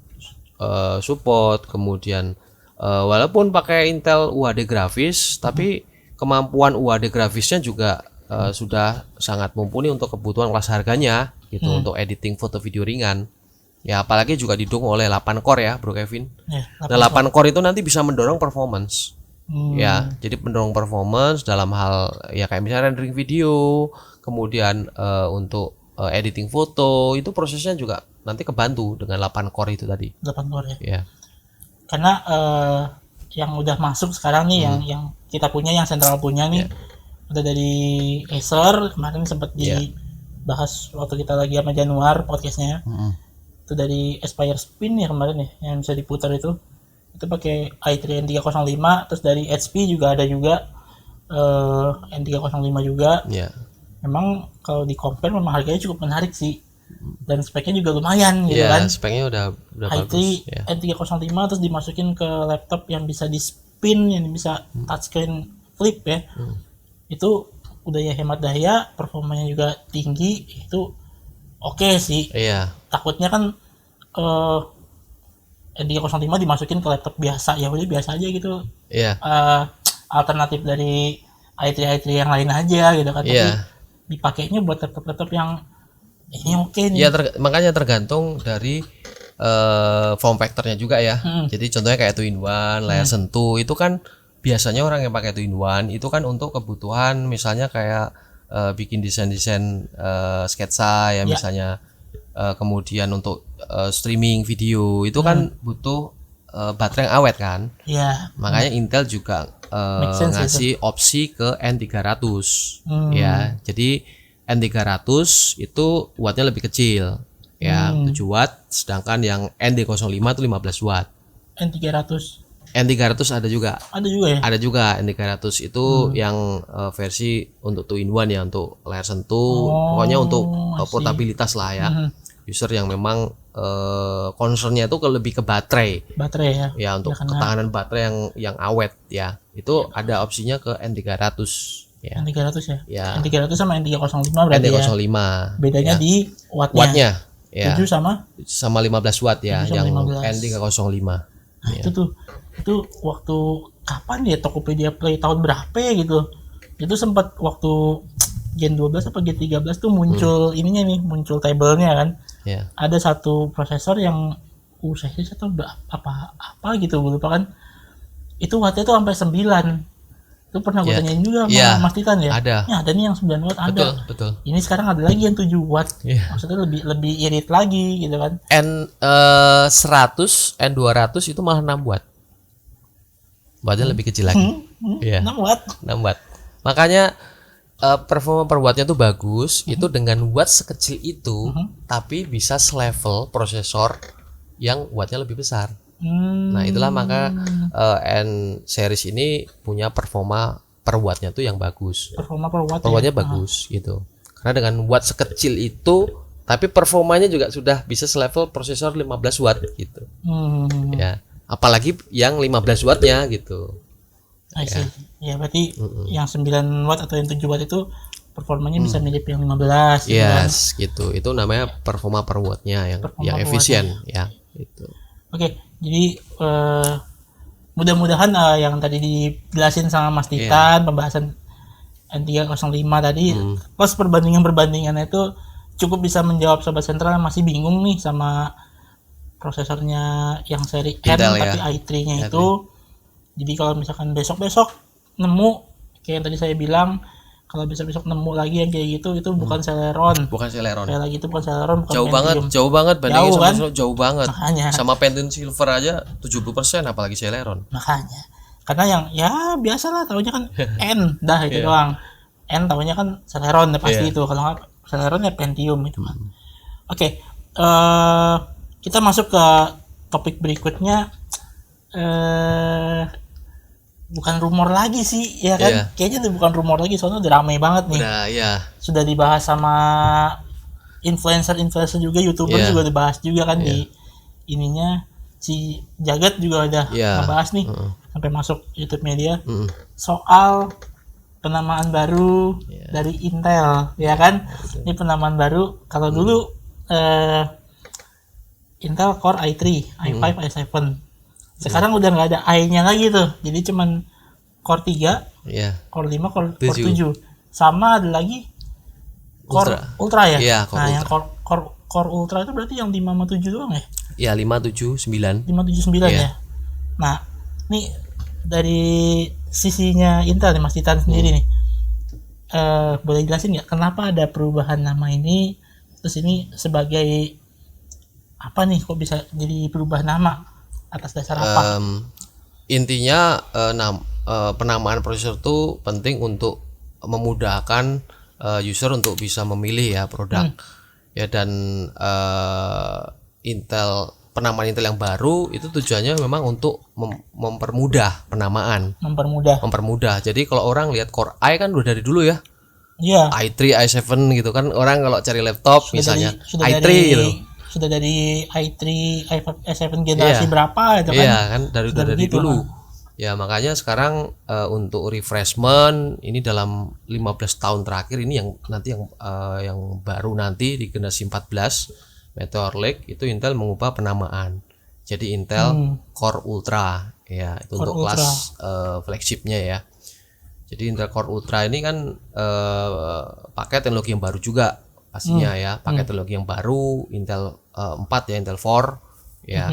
support, kemudian walaupun pakai Intel UHD grafis, tapi kemampuan UHD grafisnya juga sudah sangat mumpuni untuk kebutuhan kelas harganya gitu, untuk editing foto video ringan. Ya apalagi juga didukung oleh 8 core ya, Bro Kevin. Ya, Nah 8 core itu nanti bisa mendorong performance. Ya, jadi mendorong performance dalam hal ya kayak misalnya rendering video, kemudian untuk editing foto, itu prosesnya juga nanti kebantu dengan 8 core itu tadi. 8 core ya. Ya. Karena yang udah masuk sekarang nih yang kita punya, yang sentral punya nih, udah dari Acer, kemarin sempat dibahas waktu kita lagi sama Januar podcastnya. Itu dari Aspire Spin ya kemarin ya, yang bisa diputar itu pakai i3 N305. Terus dari HP juga ada juga N305 juga. Memang kalau di compare memang harganya cukup menarik sih, dan speknya juga lumayan gitu kan. Speknya udah i3 bagus ya. N305 terus dimasukin ke laptop yang bisa di spin, yang bisa touchscreen flip ya. Itu udah ya hemat daya, performanya juga tinggi, itu oke sih. Iya. Takutnya kan N305 dimasukin ke laptop biasa, ya udah biasa aja gitu. Iya. Alternatif dari i3 yang lain aja gitu kan. Tapi Iya. dipakainya buat laptop yang ini oke nih. Ya makanya tergantung dari form factornya juga ya. Jadi contohnya kayak 2-in-1, layar sentuh itu kan biasanya orang yang pakai 2-in-1 itu kan untuk kebutuhan misalnya kayak bikin desain-desain sketsa ya misalnya, kemudian untuk streaming video itu kan butuh baterai yang awet kan. Iya. Makanya Intel juga ngasih opsi ke N300 ya. Jadi N300 itu wattnya lebih kecil ya, 7 watt, sedangkan yang ND05 itu 15 watt. N300 ada juga. Ada juga ya? Ada juga N300 itu yang versi untuk 2-in-1 ya, untuk layar sentuh, pokoknya untuk portabilitas lah ya. User yang memang concernnya itu lebih ke baterai. Baterai ya. Ya untuk ketahanan baterai yang awet ya. Itu ada opsinya ke N300 ya. N300 ya? Ya. N300 sama N305 berarti N305. ya. Bedanya ya. di wattnya. Wattnya ya. 7 sama 15 watt ya, 7 sama yang 15. N305. Nah, itu waktu kapan ya, Tokopedia Play tahun berapa ya gitu. Itu sempat waktu Gen 12 apa Gen 13 tuh muncul ininya nih, muncul tabelnya kan. Ya. Ada satu prosesor yang saya atau apa gitu, lupa kan. Itu wattnya tuh sampai 9. Lu pernah gue Ya. tanyain juga sama Ya, Mas Titan ya? ada. Ya, ada nih yang 9 watt ada. Betul, betul. Ini sekarang ada lagi yang 7 watt. Iya. Maksudnya lebih irit lagi gitu kan. N100, N200 itu malah 6 watt. Wattnya lebih kecil lagi. Iya. 6 watt. 6 watt. Makanya performa per wattnya tuh bagus, itu dengan watt sekecil itu, tapi bisa selevel prosesor yang wattnya lebih besar. Nah, itulah maka N series ini punya performa per wattnya tuh yang bagus. Performa per watt. Per wattnya bagus gitu. Karena dengan watt sekecil itu, tapi performanya juga sudah bisa selevel prosesor 15 watt gitu. Ya, apalagi yang 15 wattnya gitu. I see. Ya berarti yang 9 watt atau yang 7 watt itu performanya bisa mirip yang 15 gitu kan. Yes, gitu. Itu namanya performa per wattnya yang Performa per efisien ya, gitu. Oke, jadi mudah-mudahan yang tadi dijelasin sama Mas Titan pembahasan N305 tadi, plus perbandingannya itu cukup bisa menjawab sobat sentral yang masih bingung nih sama prosesornya yang seri N Intel, tapi ya. i3-nya itu. Jadi kalau misalkan besok-besok nemu kayak yang tadi saya bilang, kalau besok-besok nemu lagi yang kayak gitu, itu bukan Celeron. Bukan Celeron. Kayak lagi itu bukan Celeron, bukan Jauh Pentium. banget bandingin Jauh, sama kan? jauh banget. Makanya. Sama Pentium Silver aja 70%, apalagi Celeron. Makanya. Karena yang ya biasalah tahunya kan N dah itu doang. N tahunya kan Celeron pasti itu. Kalau nggak Celeron ya Pentium itu kan. Oke, kita masuk ke topik berikutnya. Bukan rumor lagi sih, ya kan? Iya. Kayaknya itu bukan rumor lagi, soalnya udah ramai banget nih. Udah, ya. Sudah dibahas sama influencer juga, YouTuber Iya. juga dibahas juga kan di ininya. Si Jagat juga udah Iya. ngebahas nih sampai masuk YouTube-nya dia Mm. soal penamaan baru dari Intel, ya kan? Ini penamaan baru. Kalau dulu Intel Core i3, i5, i7. Sekarang udah nggak ada i-nya lagi tuh. Jadi cuman Core 3, Iya. Core 5, Core 7. 7. Sama ada lagi Core Ultra ya? Iya, Core nah, Ultra. yang Core Ultra itu berarti yang 5 sama 7 doang ya? Ya, 5, 7, 9. 579 Iya. ya. Nah, nih dari sisinya Intel nih Mas Titan sendiri nih. Boleh jelasin nggak kenapa ada perubahan nama ini? Terus ini sebagai apa nih, kok bisa jadi berubah nama? Atas dasar apa? Intinya penamaan prosesor itu penting untuk memudahkan user untuk bisa memilih ya produk. Ya, dan penamaan Intel yang baru itu tujuannya memang untuk mempermudah penamaan. Mempermudah. Jadi kalau orang lihat Core i kan udah dari dulu ya. Iya. i3, i7 gitu kan, orang kalau cari laptop misalnya i3 gitu. Sudah dari i3, i5, i7 generasi berapa itu kan? Iya kan, dari begitu, dulu. Ya, makanya sekarang untuk refreshment ini dalam 15 tahun terakhir ini yang nanti yang baru nanti di generasi 14 Meteor Lake itu Intel mengubah penamaan. Jadi Intel Core Ultra ya, itu Core untuk Ultra. kelas flagshipnya ya. Jadi Intel Core Ultra ini kan pakai teknologi yang baru juga pastinya ya, pakai teknologi yang baru Intel 4 ya, Intel 4 ya.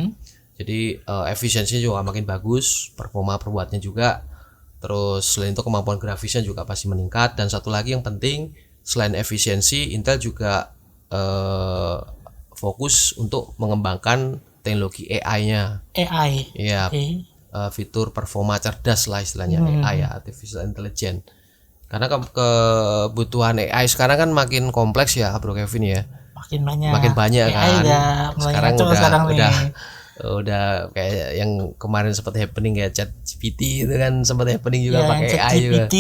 Jadi efisiensinya juga makin bagus, performa per wattnya juga. Terus selain itu kemampuan grafisnya juga pasti meningkat, dan satu lagi yang penting selain efisiensi, Intel juga fokus untuk mengembangkan teknologi AI-nya. AI. Iya, Oke. fitur performa cerdas lah istilahnya, AI ya, artificial intelligence. Karena kebutuhan AI sekarang kan makin kompleks ya, Bro Kevin ya. Makin banyak. Makin banyak AI kan. udah mulai ngaco sekarang nih. Udah kayak yang kemarin sempat happening kayak ChatGPT itu kan, sempat happening juga Ya, pakai AI juga. ChatGPT.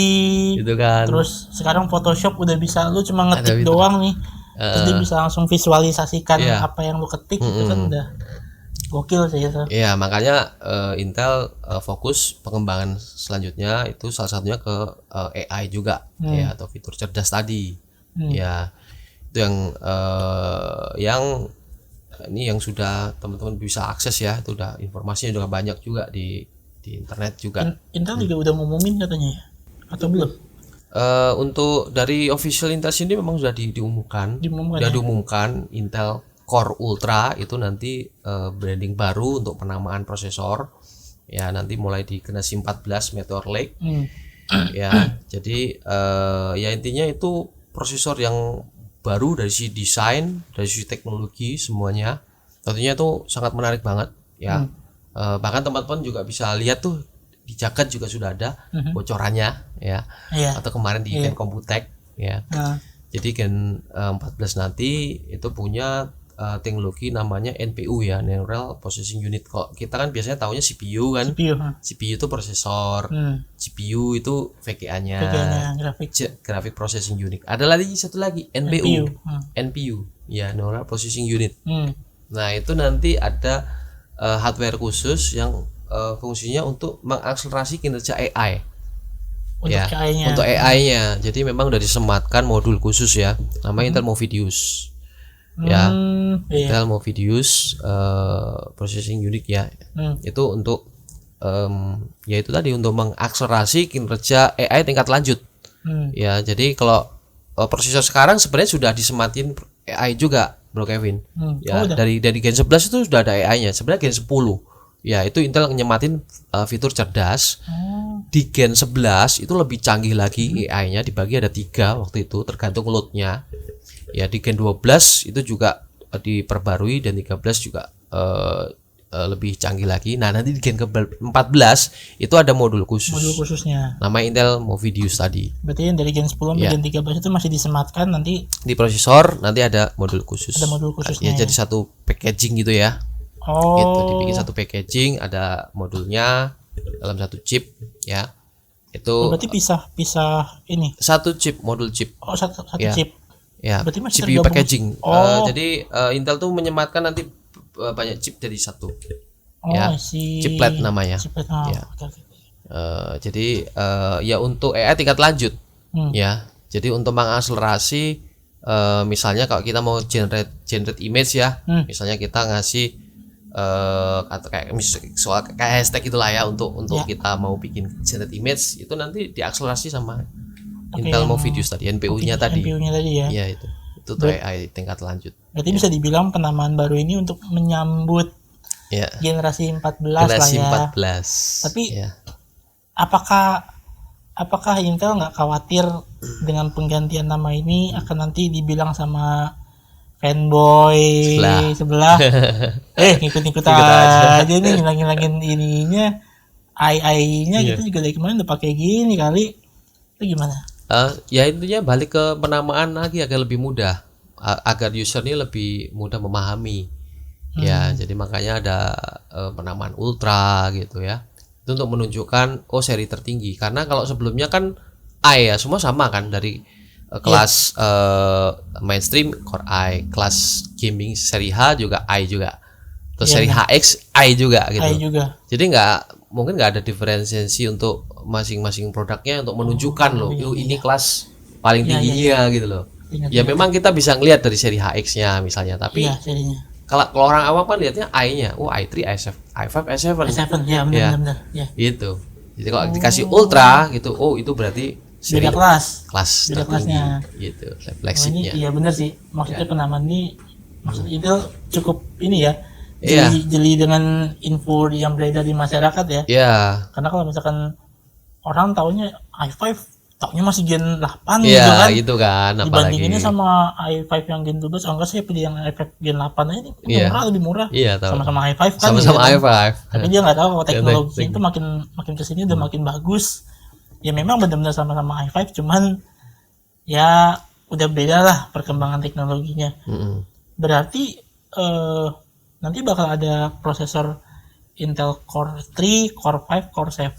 Gitu kan. Terus sekarang Photoshop udah bisa, lu cuma ngetik fitur. doang nih. Terus dia bisa langsung visualisasikan Iya. apa yang lu ketik, itu kan udah gokil sih itu. Iya, makanya Intel fokus pengembangan selanjutnya itu salah satunya ke AI juga ya, atau fitur cerdas tadi. Ya, itu yang ini yang sudah teman-teman bisa akses ya, itu udah informasinya juga banyak juga di internet juga. Intel juga udah ngumumin katanya ya? Atau belum? Untuk dari official Intel sini memang sudah diumumkan. Sudah diumumkan Intel Core Ultra itu nanti branding baru untuk penamaan prosesor. Ya, nanti mulai di generasi 14 Meteor Lake. ya. Jadi ya intinya itu prosesor yang baru dari sisi desain, dari sisi teknologi semuanya. Tentunya itu sangat menarik banget ya. Bahkan teman-teman juga bisa lihat tuh di jaket juga sudah ada bocorannya ya. Iya. Atau kemarin di event Computex ya. Nah, Jadi Gen 14 nanti itu punya teknologi namanya NPU ya, Neural Processing Unit. Kok kita kan biasanya taunya CPU kan. CPU. CPU itu prosesor, GPU itu VGA-nya, VGA-nya, grafik. Graphic Processing Unit. Ada lagi satu lagi NPU, NPU. NPU ya, Neural Processing Unit. Hmm. Nah itu nanti ada hardware khusus yang fungsinya untuk mengakselerasi kinerja AI. Untuk Ya, AI-nya. untuk AI-nya. Jadi memang udah disematkan modul khusus ya, namanya Intel Movidius. Ya, Iya. Intel Movidius Processing Unit ya. Itu untuk ya itu tadi untuk mengakselerasi kinerja AI tingkat lanjut. Ya, jadi kalau prosesor sekarang sebenarnya sudah disematin AI juga, Bro Kevin. Ya, dari Gen 11 itu sudah ada AI-nya. Sebenarnya Gen 10. Ya, itu Intel nyematin fitur cerdas. Di Gen 11 itu lebih canggih lagi AI-nya, dibagi ada 3 waktu itu tergantung load-nya. Ya, di Gen 12 itu juga diperbarui dan 13 juga lebih canggih lagi. Nah, nanti di Gen 14 itu ada modul khusus. Modul khususnya. Namanya Intel Movidius tadi. Berarti yang dari Gen 10 sampai Ya. Gen 13 itu masih disematkan nanti Di prosesor nanti ada modul khusus. ada modul khususnya. Ya, jadi satu packaging gitu ya. Oh. Gitu, dibikin satu packaging, ada modulnya dalam satu chip ya. Itu Berarti pisah ini. satu chip, modul chip. Oh, satu Ya. chip. Ya, Berarti masih CPU tergabung. packaging. Oh. Jadi Intel tuh menyematkan nanti banyak chip jadi satu. Oh, Ya, si chiplet namanya. Chiplet. Oh, Ya. oke. Jadi ya untuk AI tingkat lanjut Hmm. ya. Jadi untuk mengakselerasi misalnya kalau kita mau generate image ya, misalnya kita ngasih kata kayak soal kayak hashtag itulah ya untuk kita mau bikin generate image itu nanti diakselerasi sama Intel Movidius tadi, NPU-nya tadi. NPU-nya tadi ya. Iya itu tuh AI tingkat lanjut. Berarti bisa dibilang penamaan baru ini untuk menyambut Ya. generasi 14 Generasi lah ya. 14. Tapi ya. apakah Intel nggak khawatir dengan penggantian nama ini akan nanti dibilang sama fanboy sebelah ngikut-ngikut aja nih ngilangin ininya AI-nya gitu juga dari kemarin udah pakai gini kali. Itu gimana? Ya intinya balik ke penamaan lagi agar lebih mudah, agar user ini lebih mudah memahami. Ya, jadi makanya ada penamaan Ultra gitu ya. Itu untuk menunjukkan seri tertinggi. Karena kalau sebelumnya kan i ya semua sama kan dari kelas mainstream Core i, kelas gaming seri H juga i juga. Terus seri HX i juga gitu. AI juga. Jadi mungkin nggak ada diferensiasi untuk masing-masing produknya untuk menunjukkan loh, ini kelas paling tingginya gitu loh. Ya memang kita bisa ngelihat dari seri HX-nya misalnya, tapi serinya. kalau orang awam kan lihatnya i-nya, i3, i7, i5, i7. i7 ya benar. Ya. Gitu. Jadi kalau dikasih Ultra gitu, itu berarti seri Beda kelas beda tertinggi kelasnya. gitu, Ini flagshipnya. iya benar sih. Maksudnya penamaan ini maksudnya itu cukup ini ya. Iya. Jeli dengan info yang beredar di masyarakat ya. Iya. Karena kalau misalkan orang taunya i5 taunya masih Gen 8 Iya, gitu kan. gitu kan apalagi. Dibandinginnya sama i5 yang Gen 12, enggak saya pilih yang i5 Gen 8 aja ini lebih murah. Iya, tahu. Sama-sama i5 kan. Sama-sama gitu i5. kan. Tapi dia nggak tahu kalau teknologi itu makin kesini udah makin bagus. Ya memang benar-benar sama-sama i5 cuman ya udah beda lah perkembangan teknologinya. Berarti nanti bakal ada prosesor Intel Core 3, Core 5, Core 7,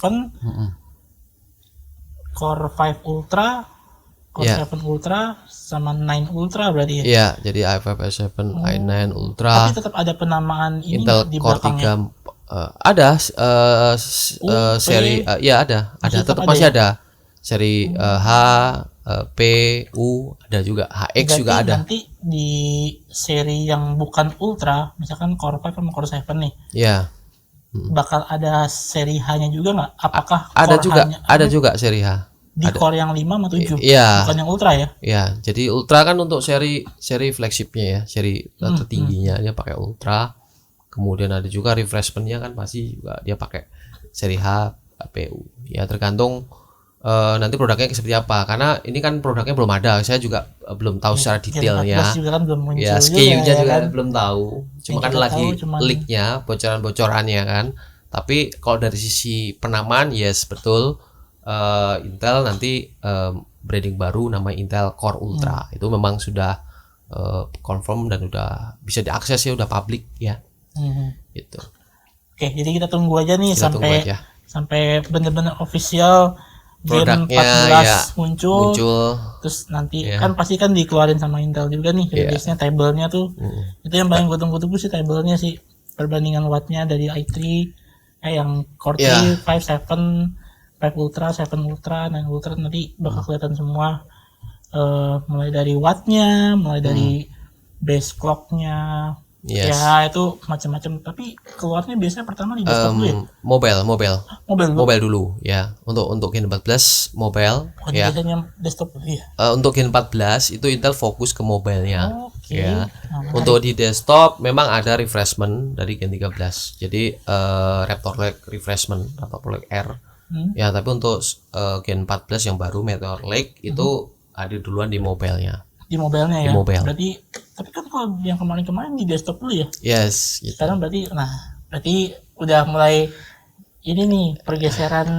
Core 5 Ultra, Core 7 Ultra, sama 9 Ultra berarti ya? Iya, jadi i5, i7, i9 Ultra. Tapi tetap ada penamaan ini Intel di Core belakangnya. 3 ada seri ya ada tetap masih ada seri H, P, U ada juga, HX Berarti juga ada. nanti di seri yang bukan Ultra, misalkan Core 5 sama Core 7 nih, Ya, bakal ada seri H-nya juga nggak? Apakah ada Core juga, H-nya ada juga seri H. di Core yang 5 sama 7? Iya. Bukan yang Ultra ya? Ya, jadi Ultra kan untuk seri flagshipnya ya, seri tertingginya dia pakai Ultra. Kemudian ada juga refreshment-nya kan pasti juga dia pakai seri H, PU. Ya tergantung nanti produknya seperti apa, karena ini kan produknya belum ada, saya juga belum tahu secara Gen detailnya 14 juga kan belum muncul ya, juga, SKU-nya ya juga kan. belum tahu, cuma Yang kan kita lagi tahu cuman- leak-nya, bocoran-bocorannya kan. Tapi kalau dari sisi penamaan, yes betul, Intel nanti branding baru nama Intel Core Ultra itu memang sudah confirm dan udah bisa diakses ya, udah public ya gitu. Oke, jadi kita tunggu aja nih Kita tunggu sampai aja. sampai benar-benar official Gen Produknya 14 ya muncul. muncul. Terus nanti Iya. kan pasti kan dikeluarin sama Intel juga nih Iya. rilisnya, tabelnya tuh. Itu yang paling gue tunggu-tunggu sih, tabelnya sih, perbandingan wattnya dari i3 yang Core 3, Iya. 5, 7, 5 Ultra, 7 Ultra, 9 Ultra nanti bakal kelihatan semua. Mulai dari wattnya, mulai dari base clocknya. Yes. Ya itu macam-macam, tapi keluarnya biasanya pertama di desktop dulu ya. Mobile Mobile dulu ya, untuk Gen 14 mobile bukan ya. biasanya desktop dulu ya. Untuk Gen 14 itu Intel fokus ke mobile-nya. Oke. Ya. Nah, Untuk di desktop memang ada refreshment dari Gen 13. Jadi Raptor Lake refreshment atau Raptor Lake R. Ya, tapi untuk Gen 14 yang baru Meteor Lake itu ada duluan di mobile-nya. di mobilenya ya. Di mobile. Berarti tapi kan kalau yang kemarin-kemarin di desktop dulu ya. Yes, gitu. Sekarang berarti udah mulai ini nih pergeseran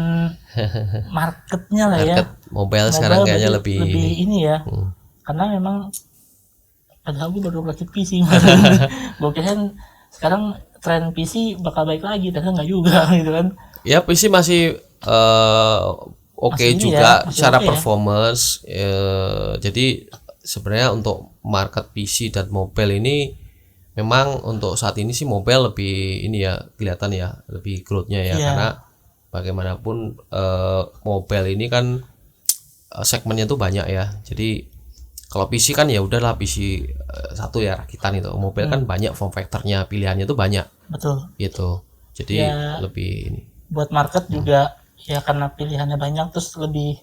marketnya lah ya. Market mobile sekarang kayaknya berarti lebih ini ya. Karena memang padahal gue baru rakit PC. Gue kira sekarang tren PC bakal baik lagi, ternyata nggak juga gitu kan. ya, PC masih oke Masih ini juga ya, masih secara oke ya. performance. Jadi sebenarnya untuk market PC dan mobile ini memang untuk saat ini sih mobile lebih ini ya, kelihatan ya lebih growth-nya ya. Iya. Karena bagaimanapun mobile ini kan segmennya tuh banyak ya. Jadi kalau PC kan ya udahlah, PC satu ya rakitan itu. Mobile kan banyak form factor-nya, pilihannya tuh banyak Betul. gitu. Jadi Ya. lebih ini. Buat market juga ya, karena pilihannya banyak, terus lebih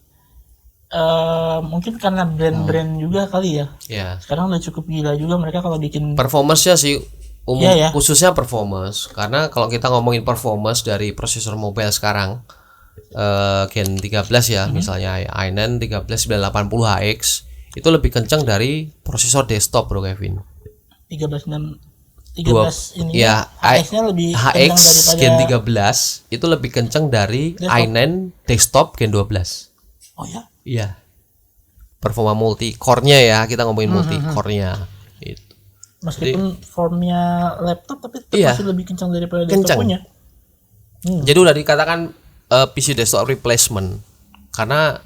mungkin karena brand-brand juga kali ya. Ya. Sekarang udah cukup gila juga mereka kalau bikin. Performance-nya sih Iya, ya. khususnya performance, karena kalau kita ngomongin performance dari prosesor mobile sekarang Gen 13 ya, misalnya i9 13980HX itu lebih kencang dari prosesor desktop bro Kevin. 13 ini ya, HX-nya lebih HX kencang daripada. Gen 13 itu lebih kencang dari i9 desktop Gen 12. Oh ya. Iya. Performa multi core-nya ya, kita ngomongin multi core-nya. Itu. Meskipun formnya laptop tapi tetap Iya. masih lebih kencang daripada Kencang. desktop punya. Jadi udah dikatakan PC desktop replacement, karena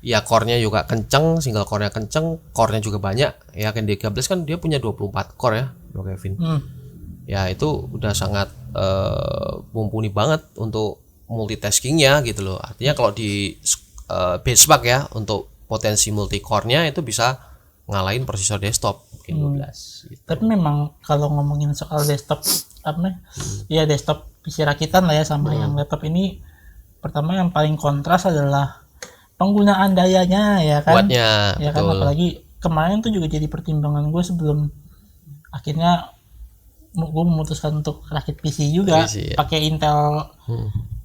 ya core-nya juga kenceng, single core-nya kenceng, core-nya juga banyak. Ya Gen 13 kan dia punya 24 core ya, Bro Kevin. Ya itu udah sangat mumpuni banget untuk multitasking-nya gitu loh. Artinya kalau di benchmark ya untuk potensi multi core-nya itu bisa ngalahin prosesor desktop Gen 12 gitu. Tapi memang kalau ngomongin soal desktop ya desktop PC rakitan lah ya sama yang laptop ini, pertama yang paling kontras adalah penggunaan dayanya ya kan. Kuatnya, Ya kan, betul. apalagi kemarin tuh juga jadi pertimbangan gue sebelum akhirnya gue memutuskan untuk rakit PC juga, PC, ya. pakai Intel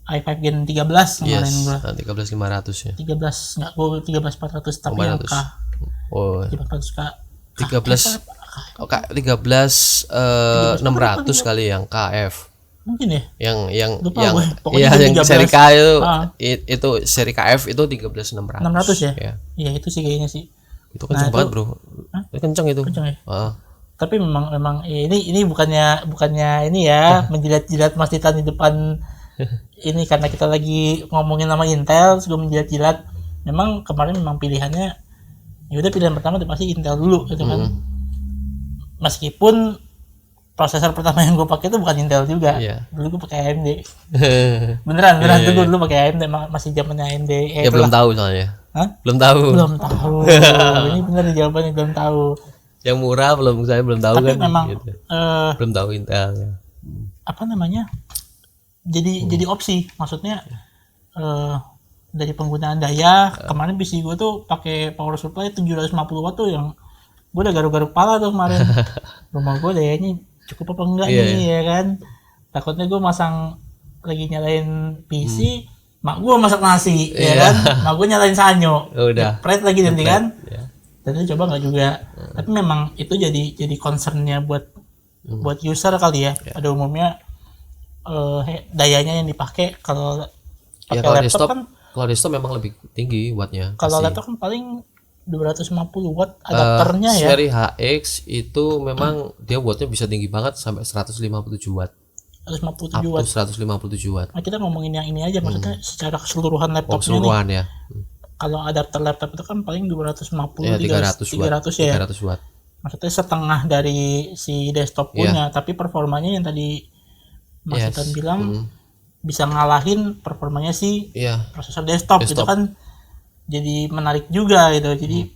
i5 Gen 13 kemarin Yes, gue. 13500 ya. 13 enggak, gue 13400 tapi yang K. 400. Oh, 13400 K. 13 600 kali yang KF. Mungkin ya. Yang Lupa gue. Pokoknya iya, yang 13. seri K itu Ah. itu seri KF itu 13600. 600 ya? Ya. Iya itu sih kayaknya sih. Itu kenceng Nah, banget, itu- Bro. Itu kenceng itu. Kenceng ya? Ah. Tapi memang ini bukannya ini ya menjilat-jilat Mas Titan di depan ini, karena kita lagi ngomongin nama Intel terus gue menjilat-jilat. Memang kemarin memang pilihannya ya udah, pilihan pertama udah pasti Intel dulu gitu kan. Meskipun prosesor pertama yang gue pakai itu bukan Intel juga. Iya. Dulu gue pakai AMD. Beneran dulu pakai AMD, masih zamannya AMD. Ya belum tahu soalnya. Hah? Belum tahu. Belum tahu. Ini bener jawabannya, belum tahu. Yang murah saya belum tahu Tapi kan. memang gitu. eh, Belum tahu Intel ya. apa namanya, jadi opsi, maksudnya dari penggunaan daya. Kemarin PC gue tuh pakai power supply 750 watt tuh, yang gue udah garuk-garuk kepala tuh kemarin. Rumah gue dayanya cukup apa enggak Iya, nih ya kan, takutnya gue masang lagi nyalain PC mak gua masak nasi ya kan, mak gua nyalain sanyo, Udah. jepret lagi nanti kan. Ya. Dan itu coba nggak juga. Tapi memang itu jadi concernnya buat user kali ya. Pada umumnya dayanya yang dipakai kalau Ya pakai kalau laptop desktop, kan, kalau desktop memang lebih tinggi wattnya. kalau pasti. laptop kan paling 250 watt adapternya ya. Seri HX itu memang dia wattnya bisa tinggi banget sampai 157 watt. 157 Up to watt. 157 watt. Nah, kita ngomongin yang ini aja, maksudnya secara keseluruhan Oh, laptopnya nih. keseluruhan ya. Kalau adapter laptop itu kan paling 250 Ya 300 watt. 300 ya. 300 watt. Maksudnya setengah dari si desktop punya, tapi performanya yang tadi Mas Yes. Itan bilang bisa ngalahin performanya si Iya. prosesor desktop. Itu kan jadi menarik juga gitu. Jadi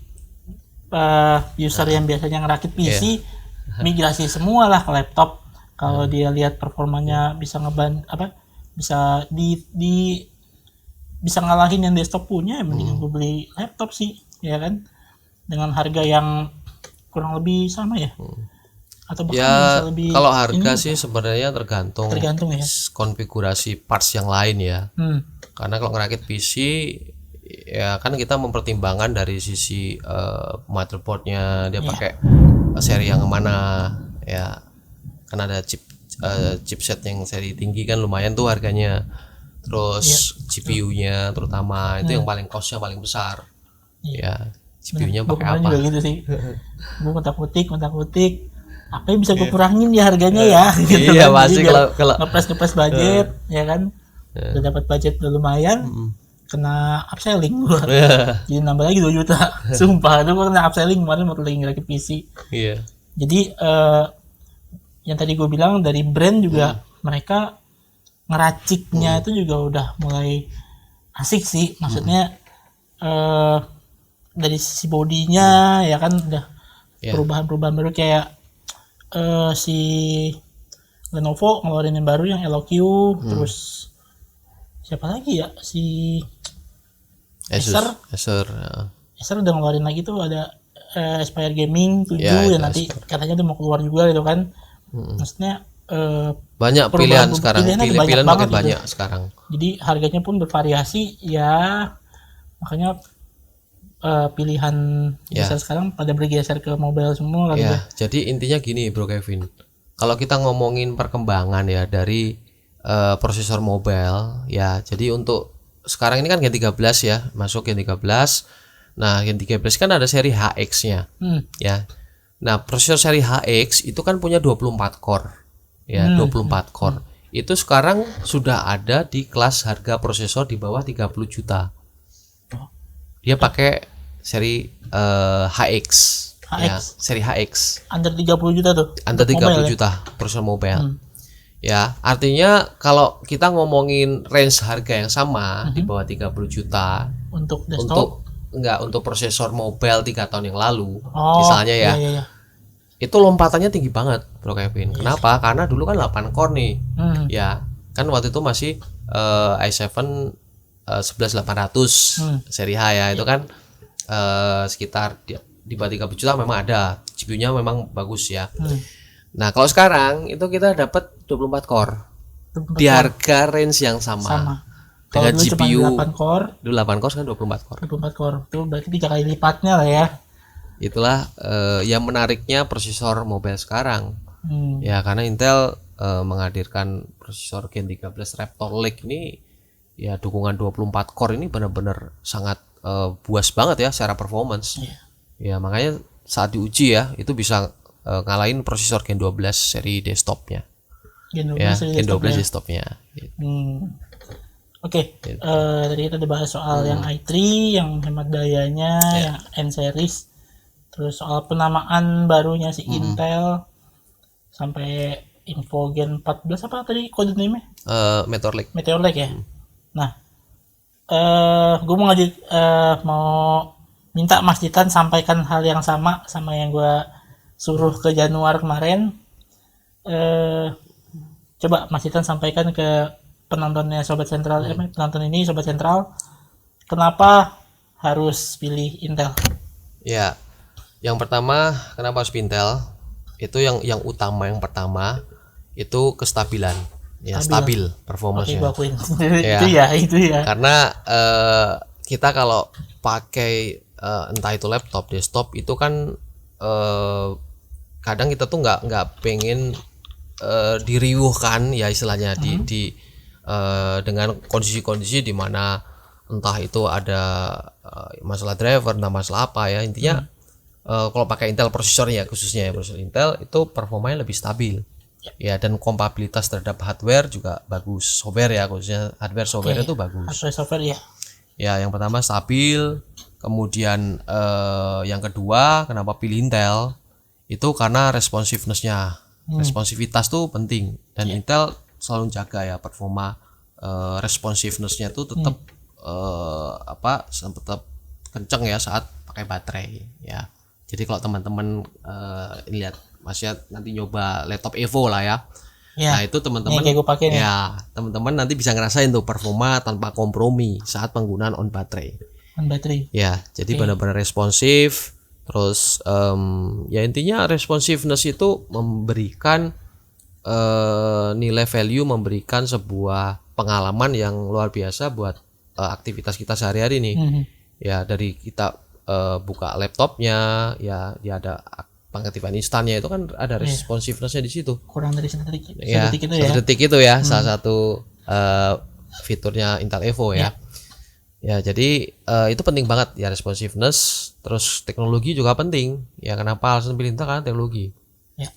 user yang biasanya ngerakit PC migrasi semua lah ke laptop. Kalau dia lihat performanya bisa bisa bisa ngalahin yang desktop punya, ya mendingan gue beli laptop sih, ya kan, dengan harga yang kurang lebih sama ya, atau bahkan Ya bisa lebih. kalau harga sih sebenarnya tergantung ya. konfigurasi parts yang lain ya. Karena kalau ngerakit PC ya kan kita mempertimbangkan dari sisi motherboardnya dia pakai seri yang mana ya, kan ada chipset yang seri tinggi kan lumayan tuh harganya, terus GPU-nya terutama itu yang paling costnya paling besar ya, GPU-nya Gue pakai kemarin apa juga gitu sih, gue kotak-kutik apa yang bisa gue kurangin ya harganya ya gitu Iya, kan. pasti Jadi biar kalau ngepres budget ya kan, udah dapat budget udah lumayan, kena upselling gua. Jadi nambah lagi 2 juta. Sumpah, itu gua kena upselling kemarin waktu lagi ngerakit PC. iya. Jadi yang tadi gue bilang dari brand juga mereka ngeraciknya itu juga udah mulai asik sih. Maksudnya dari sisi bodinya ya kan udah perubahan-perubahan baru, kayak si Lenovo ngeluarin yang baru yang EloQ, terus siapa lagi ya, si Acer udah ngeluarin lagi tuh, ada Aspire Gaming 7 Ya, yang nanti katanya tuh mau keluar juga gitu kan. Maksudnya banyak pilihan sekarang, pilihannya pilihan banget makin gitu. banyak sekarang. Jadi harganya pun bervariasi ya, makanya pilihan user sekarang pada bergeser ke mobile semua kali ya. Jadi intinya gini Bro Kevin, kalau kita ngomongin perkembangan ya dari prosesor mobile ya, jadi untuk sekarang ini kan Gen 13 ya, masuk Gen 13. Nah Gen 13 kan ada seri HX-nya ya. Nah prosesor seri HX itu kan punya 24 core ya, 24 core. Itu sekarang sudah ada di kelas harga prosesor di bawah 30 juta. Dia pakai seri HX. Ya, seri HX. Under 30 juta tuh. Under 30 juta prosesor mobile. Ya, artinya kalau kita ngomongin range harga yang sama di bawah 30 juta untuk desktop, untuk prosesor mobile 3 tahun yang lalu misalnya ya. Iya. Itu lompatannya tinggi banget Bro Kevin. Kenapa? Karena dulu kan 8 core nih. Ya, kan waktu itu masih i7 11800 seri H ya. Itu kan sekitar di bawah 30 juta memang ada. GPU-nya memang bagus ya. Nah, kalau sekarang itu kita dapat 24 core. Di harga range yang sama. Dengan GPU 8 core. Dulu 8 core sekarang 24 core. 24 core. Itu berarti 3 kali lipatnya lah ya. Itulah yang menariknya prosesor mobile sekarang. Ya, karena Intel menghadirkan prosesor Gen 13 Raptor Lake ini ya, dukungan 24 core ini benar-benar sangat puas banget ya secara performance. Ya, makanya saat diuji ya itu bisa ngalahin prosesor Gen 12 seri desktopnya. Gen 12 ya, seri Gen 12 desktopnya. Oke, tadi kita udah bahas soal yang i3 yang hemat dayanya, yang N series, terus soal penamaan barunya si Intel sampai Info Gen 14 apa tadi kode name-nya? Meteor Lake. Meteor Lake ya. Nah, gue mau minta Mas Ditan sampaikan hal yang sama yang gue suruh ke Januar kemarin. Coba Mas Ditan sampaikan ke penontonnya Sobat Sentral, penonton ini Sobat Sentral, kenapa harus pilih Intel? Ya, yang pertama kenapa harus Intel? Itu yang utama, yang pertama itu kestabilan ya stabil Oke, performance-nya. gua akuin. Ya. Itu ya. Karena kita kalau pakai entah itu laptop, desktop itu kan kadang kita tuh nggak pengen diriuhkan ya istilahnya di dengan kondisi-kondisi di mana entah itu ada masalah driver, entah masalah apa ya intinya. Kalau pakai Intel prosesornya khususnya ya prosesor Intel itu performanya lebih stabil ya dan kompatibilitas terhadap hardware juga bagus, software ya khususnya hardware software itu bagus Software ya. ya. Yang pertama stabil, kemudian yang kedua kenapa pilih Intel itu karena responsiveness-nya. Responsivitas tuh penting dan Intel selalu jaga ya performa responsiveness-nya tuh tetap tetap kenceng ya saat pakai baterai ya. Jadi kalau teman-teman lihat masih nanti nyoba laptop Evo lah ya. Ya. Nah, itu teman-teman kayak gue pakai nih. ya, teman-teman nanti bisa ngerasain tuh performa tanpa kompromi saat penggunaan on baterai. On battery. Ya, jadi benar-benar responsif. Terus ya intinya responsiveness itu memberikan nilai value, memberikan sebuah pengalaman yang luar biasa buat aktivitas kita sehari-hari nih. Ya dari kita buka laptopnya, ya dia ada pengaktifan instannya itu kan ada responsiveness-nya di situ. Kurang dari sedetik, Ya, sedetik itu ya. sedetik itu ya salah satu fiturnya Intel Evo ya. Ya jadi itu penting banget ya responsiveness. Terus teknologi juga penting. Ya kenapa alasan pilih Intel karena teknologi.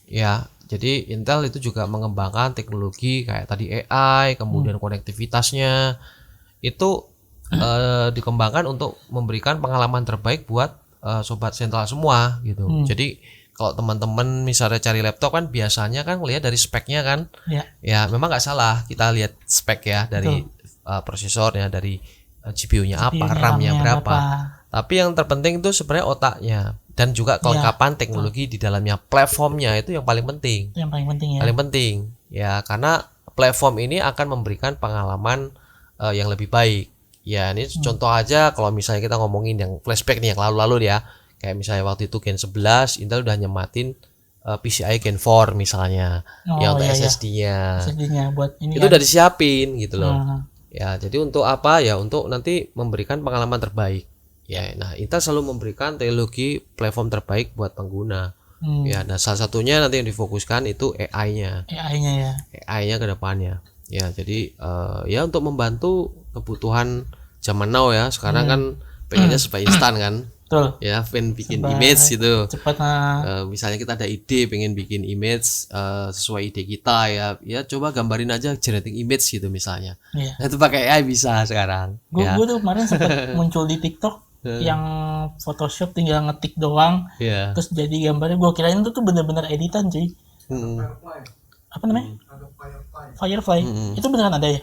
Ya jadi Intel itu juga mengembangkan teknologi kayak tadi AI, kemudian konektivitasnya itu dikembangkan untuk memberikan pengalaman terbaik buat sobat sentral semua gitu. Jadi kalau teman-teman misalnya cari laptop kan biasanya kan lihat dari speknya kan. Ya memang nggak salah kita lihat spek ya dari prosesornya, dari GPU-nya apa, RAM-nya berapa. Tapi yang terpenting itu sebenarnya otaknya dan juga kelengkapan teknologi di dalamnya, platformnya itu yang paling penting. Itu yang paling penting ya. Paling penting ya karena platform ini akan memberikan pengalaman yang lebih baik. Ya ini contoh aja kalau misalnya kita ngomongin yang flashback nih yang lalu-lalu ya. Kayak misalnya waktu itu Gen 11 Intel udah nyematin PCI Gen 4 misalnya yang untuk SSD-nya. SSD-nya buat ini itu kan. udah disiapin gitu loh. Ya, jadi untuk apa ya? Untuk nanti memberikan pengalaman terbaik. Ya, nah Intel selalu memberikan teknologi platform terbaik buat pengguna. Ya, nah salah satunya nanti yang difokuskan itu AI-nya. AI-nya ya. AI-nya ke depannya. Ya, jadi ya untuk membantu kebutuhan zaman now ya. Sekarang kan pengennya serba instan kan. Betul. Ya, pengen bikin image gitu. Cepat Misalnya kita ada ide pengen bikin image sesuai ide kita ya coba gambarin aja generating image gitu misalnya. Nah, itu pakai AI bisa sekarang. Gue tuh kemarin sempat muncul di TikTok yang Photoshop tinggal ngetik doang, terus jadi gambarnya. Gue kirain itu tuh bener-bener editan cuy. Apa namanya? Firefly. Itu beneran ada ya?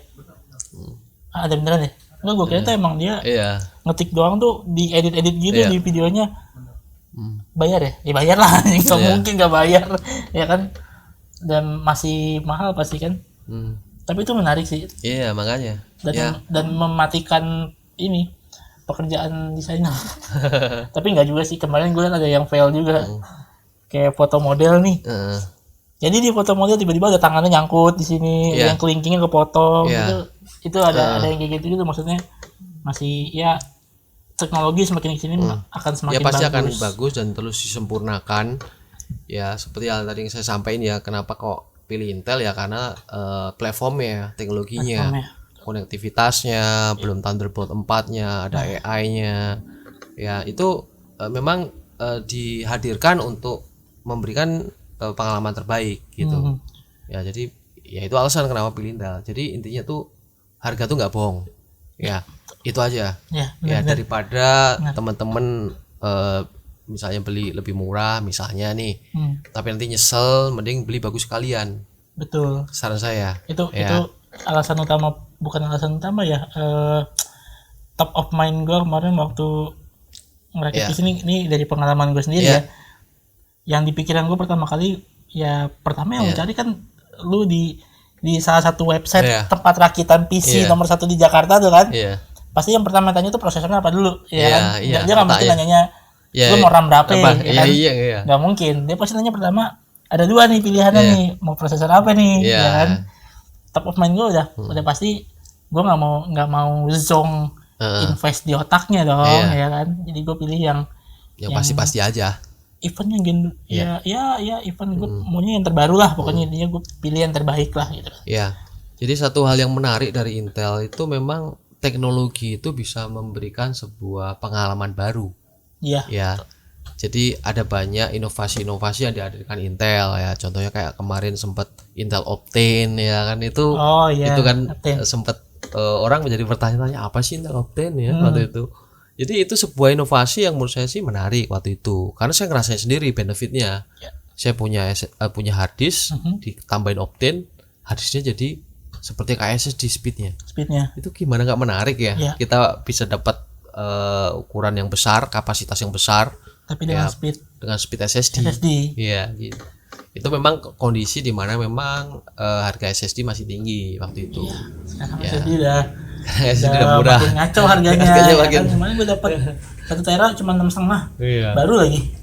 Ada beneran ya? Enggak, gue kira tuh emang dia ngetik doang tuh diedit-edit gitu di videonya. Bayar ya? Ya bayar lah, nggak mungkin nggak bayar ya kan, dan masih mahal pasti kan. Tapi itu menarik sih. Iya makanya. Dan mematikan ini pekerjaan desainer. Tapi nggak juga sih, kemarin gue liat ada yang fail juga. Kayak foto model nih. Jadi di foto model tiba-tiba ada tangannya nyangkut di sini, yang kelingkingnya kepotong gitu. Itu ada yang kayak gitu maksudnya. Masih ya teknologi semakin kesini akan semakin bagus. Ya pasti akan bagus dan terus disempurnakan. Ya seperti yang tadi saya sampaikan ya, kenapa kok pilih Intel ya karena platformnya, teknologinya, konektivitasnya, belum Thunderbolt 4-nya, ada AI-nya. Ya itu memang dihadirkan untuk memberikan pengalaman terbaik gitu. Ya jadi ya itu alasan kenapa pilih Intel. Jadi intinya tuh harga tuh nggak bohong. Ya itu aja. Ya daripada teman-teman misalnya beli lebih murah misalnya nih, tapi nanti nyesel, mending beli bagus sekalian. Betul. Saran saya. Itu alasan utama, bukan alasan utama ya. Top of mind gue kemarin waktu ngerakit di sini, ini dari pengalaman gue sendiri ya. Yang di pikiran gue pertama kali ya, pertama yang lu cari kan lu di salah satu website tempat rakitan PC nomor 1 di Jakarta tuh kan. Pasti yang pertama tanya tuh prosesornya apa dulu ya kan. Dia nggak mungkin nanyanya lu mau RAM berapa ya kan. Nggak mungkin. Dia pasti nanya pertama ada 2 nih pilihannya nih, mau prosesor apa nih ya kan. top of mind gue udah pasti gue nggak mau zong invest di otaknya dong, ya kan. Jadi gue pilih yang pasti aja. Eventnya ya event gue maunya yang terbaru lah, pokoknya intinya gue pilih yang terbaik lah gitu. Ya. Jadi satu hal yang menarik dari Intel itu memang teknologi itu bisa memberikan sebuah pengalaman baru. Iya. Ya. Jadi ada banyak inovasi-inovasi yang dihadirkan Intel ya. Contohnya kayak kemarin sempat Intel Optane ya kan itu. Itu kan sempat orang menjadi bertanya-tanya apa sih Intel Optane ya waktu itu. Jadi itu sebuah inovasi yang menurut saya sih menarik waktu itu. Karena saya ngerasain sendiri benefitnya. Saya punya hard disk ditambahin Optane, hard disknya jadi seperti kayak SSD speednya. Itu gimana nggak menarik ya? Kita bisa dapat ukuran yang besar, kapasitas yang besar, tapi dengan speed SSD. Iya, gitu. Itu memang kondisi di mana memang harga SSD masih tinggi waktu itu. Sekarang SSD udah murah. Makin ngaco harganya. Kan kemarin gue dapat 1 tera cuma 6,5. Baru lagi.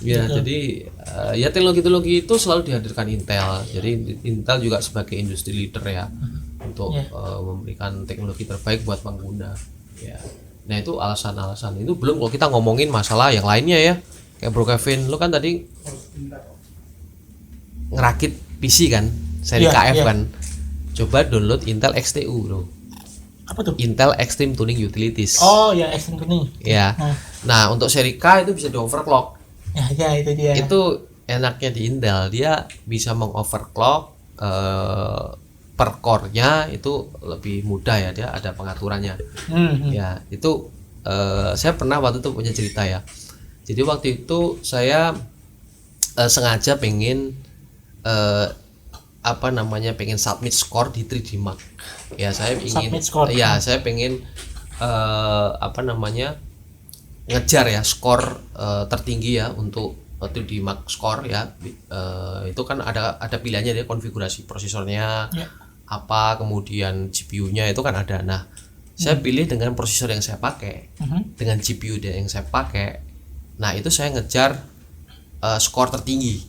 Ya, jadi ya teknologi-teknologi itu selalu dihadirkan Intel. Jadi Intel juga sebagai industri leader ya untuk memberikan teknologi terbaik buat pengguna. Ya. Nah, itu alasan-alasan itu belum kalau kita ngomongin masalah yang lainnya ya. Kayak Bro Kevin, lu kan tadi ngerakit PC kan, seri KF kan. Coba download Intel XTU, Bro. Apa tuh? Intel Extreme Tuning Utilities. Oh ya, Extreme Tuning. Ya. Nah, untuk seri K itu bisa di overclock. Ya itu dia. Itu enaknya di Intel, dia bisa mengoverclock per core-nya itu lebih mudah ya, dia ada pengaturannya. Ya, itu saya pernah waktu itu punya cerita ya. Jadi waktu itu saya sengaja pengen pengen submit score di 3D Mark. Ya, saya ingin saya pengen ngejar ya skor tertinggi ya untuk 3D Mark score ya. Itu kan ada pilihannya dia, konfigurasi prosesornya apa, kemudian GPU-nya itu kan ada. Nah, saya pilih dengan prosesor yang saya pakai, dengan GPU yang saya pakai. Nah, itu saya ngejar skor tertinggi.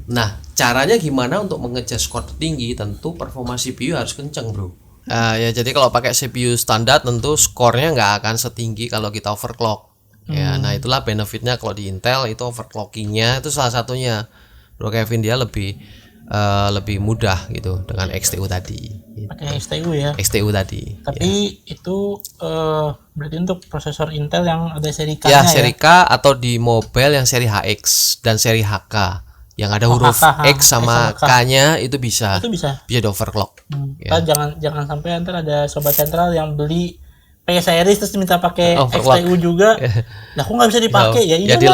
Nah, caranya gimana untuk mengejar skor tertinggi? Tentu performa CPU harus kenceng, Bro. Ya, jadi kalau pakai CPU standar tentu skornya nggak akan setinggi kalau kita overclock. Ya, nah itulah benefitnya kalau di Intel itu overclockingnya itu salah satunya. Bro Kevin, dia lebih mudah gitu dengan XTU tadi. Pakai XTU ya. XTU tadi. Tapi itu berarti untuk prosesor Intel yang ada seri K-nya ya. Seri K atau di mobile yang seri HX dan seri HK yang ada huruf X sama K-nya itu bisa. Itu bisa di overclock. Ya. Jangan sampai ntar ada sobat sentral yang beli series terus minta pakai XTU juga. Lah kok nggak bisa dipakai? Ya di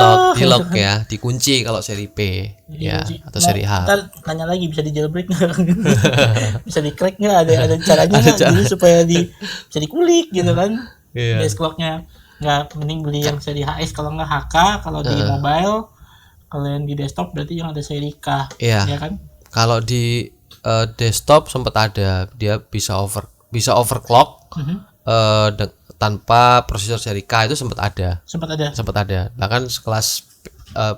lock ya, dikunci kalau seri P ya atau seri H. Ntar nanya lagi bisa di jailbreak nggak? Bisa di crack nggak? Ada caranya nggak? Jadi supaya bisa dikulik gitu kan? Base clocknya nggak, mending beli yang seri HS kalau nggak HK. Kalau di mobile, kalau yang di desktop berarti yang ada seri K. Ya kan? Kalau di desktop sempat ada, dia bisa overclock. Tanpa prosesor seri K itu sempat ada. Bahkan sekelas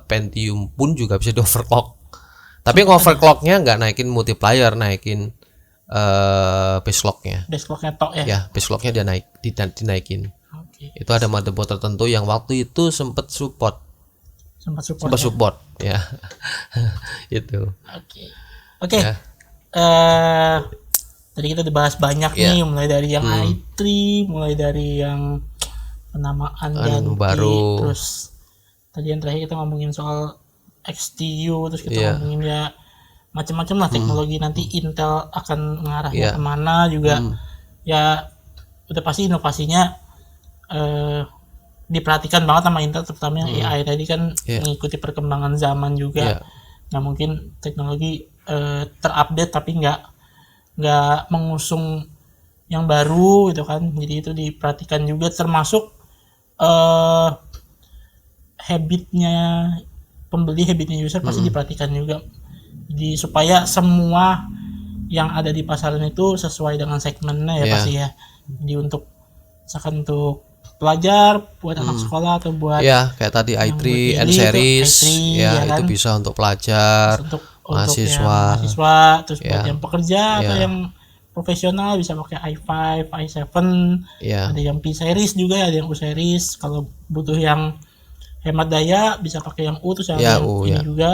Pentium pun juga bisa di overclock. Tapi overclocknya nggak naikin multiplier, naikin base clocknya. Base clocknya tok ya. Ya, base clocknya dia dinaikin. Itu ada motherboard tertentu yang waktu itu sempat support ya. Itu. Oke. Tadi kita dibahas banyak nih, mulai dari yang i3, mulai dari yang penamaan ganti, baru. Terus tadi yang terakhir kita ngomongin soal XTU, terus kita ngomongin ya macam-macam lah teknologi nanti Intel akan mengarahnya kemana juga. Ya udah pasti inovasinya diperhatikan banget sama Intel, terutama yang AI tadi kan mengikuti perkembangan zaman juga. Nggak mungkin teknologi terupdate tapi nggak mengusung yang baru gitu kan. Jadi itu diperhatikan juga, termasuk habitnya user pasti diperhatikan juga. Jadi supaya semua yang ada di pasaran itu sesuai dengan segmennya ya pasti ya. Jadi untuk misalkan untuk pelajar, buat anak sekolah atau buat kayak tadi i3 N series ya itu bisa untuk pelajar. untuk yang Mahasiswa. mahasiswa, terus buat Ya. yang pekerja atau Ya. yang profesional bisa pakai i5, i7, Ya. ada yang P series juga, ada yang U series. Kalau butuh yang hemat daya bisa pakai yang U, terus yang Ya, yang U, ini ya. juga.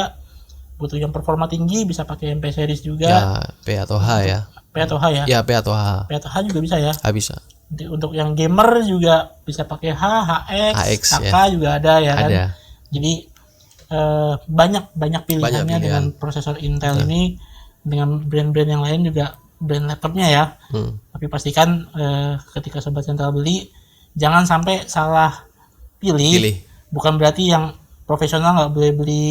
Butuh yang performa tinggi bisa pakai yang P series juga. Ya, P atau H ya. P atau H ya. Ya, P atau H. P atau H juga bisa ya. Bisa. Nanti untuk yang gamer juga bisa pakai H, HX, HX, HK juga ada ya kan. Ada. Jadi banyak pilihannya pilihan. dengan prosesor Intel ini, dengan brand-brand yang lain juga brand laptopnya ya. Tapi pastikan ketika sobat Central beli jangan sampai salah pilih. Bukan berarti yang profesional nggak boleh beli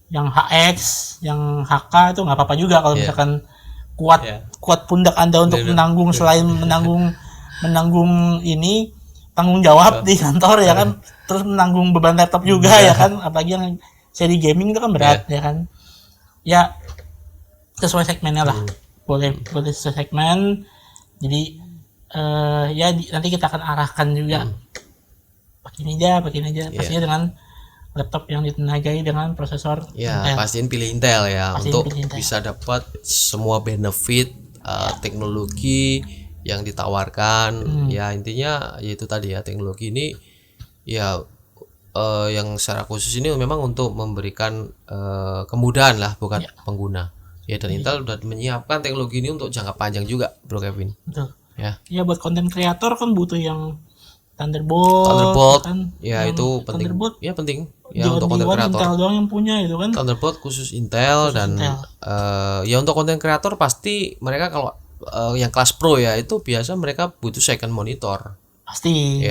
yang HX, yang HK itu nggak apa-apa juga kalau misalkan kuat pundak Anda untuk menanggung, selain menanggung ini tanggung jawab di kantor ya kan, terus menanggung beban laptop juga ya kan, apalagi yang seri gaming itu kan berat ya kan. Ya sesuai segmennya lah, boleh sesuai segmen. Jadi nanti kita akan arahkan juga pakai ini aja pastinya dengan laptop yang ditenagai dengan prosesor Ya, Intel. pastiin pilih Intel ya, Pastiin untuk pilih Intel. bisa dapat semua benefit teknologi yang ditawarkan. Ya, intinya yaitu tadi ya, teknologi ini ya yang secara khusus ini memang untuk memberikan kemudahan lah, bukan pengguna. Ya, dan Intel sudah menyiapkan teknologi ini untuk jangka panjang juga, Bro Kevin. Betul. Ya. Ya buat konten kreator kan butuh yang Thunderbolt kan, ya yang itu penting. Thunderbolt Ya penting. Ya di untuk konten kreator. Intel doang yang punya itu kan. Thunderbolt khusus Intel dan Intel. Ya untuk konten kreator pasti mereka kalau yang kelas pro ya itu biasa mereka butuh second monitor. Pasti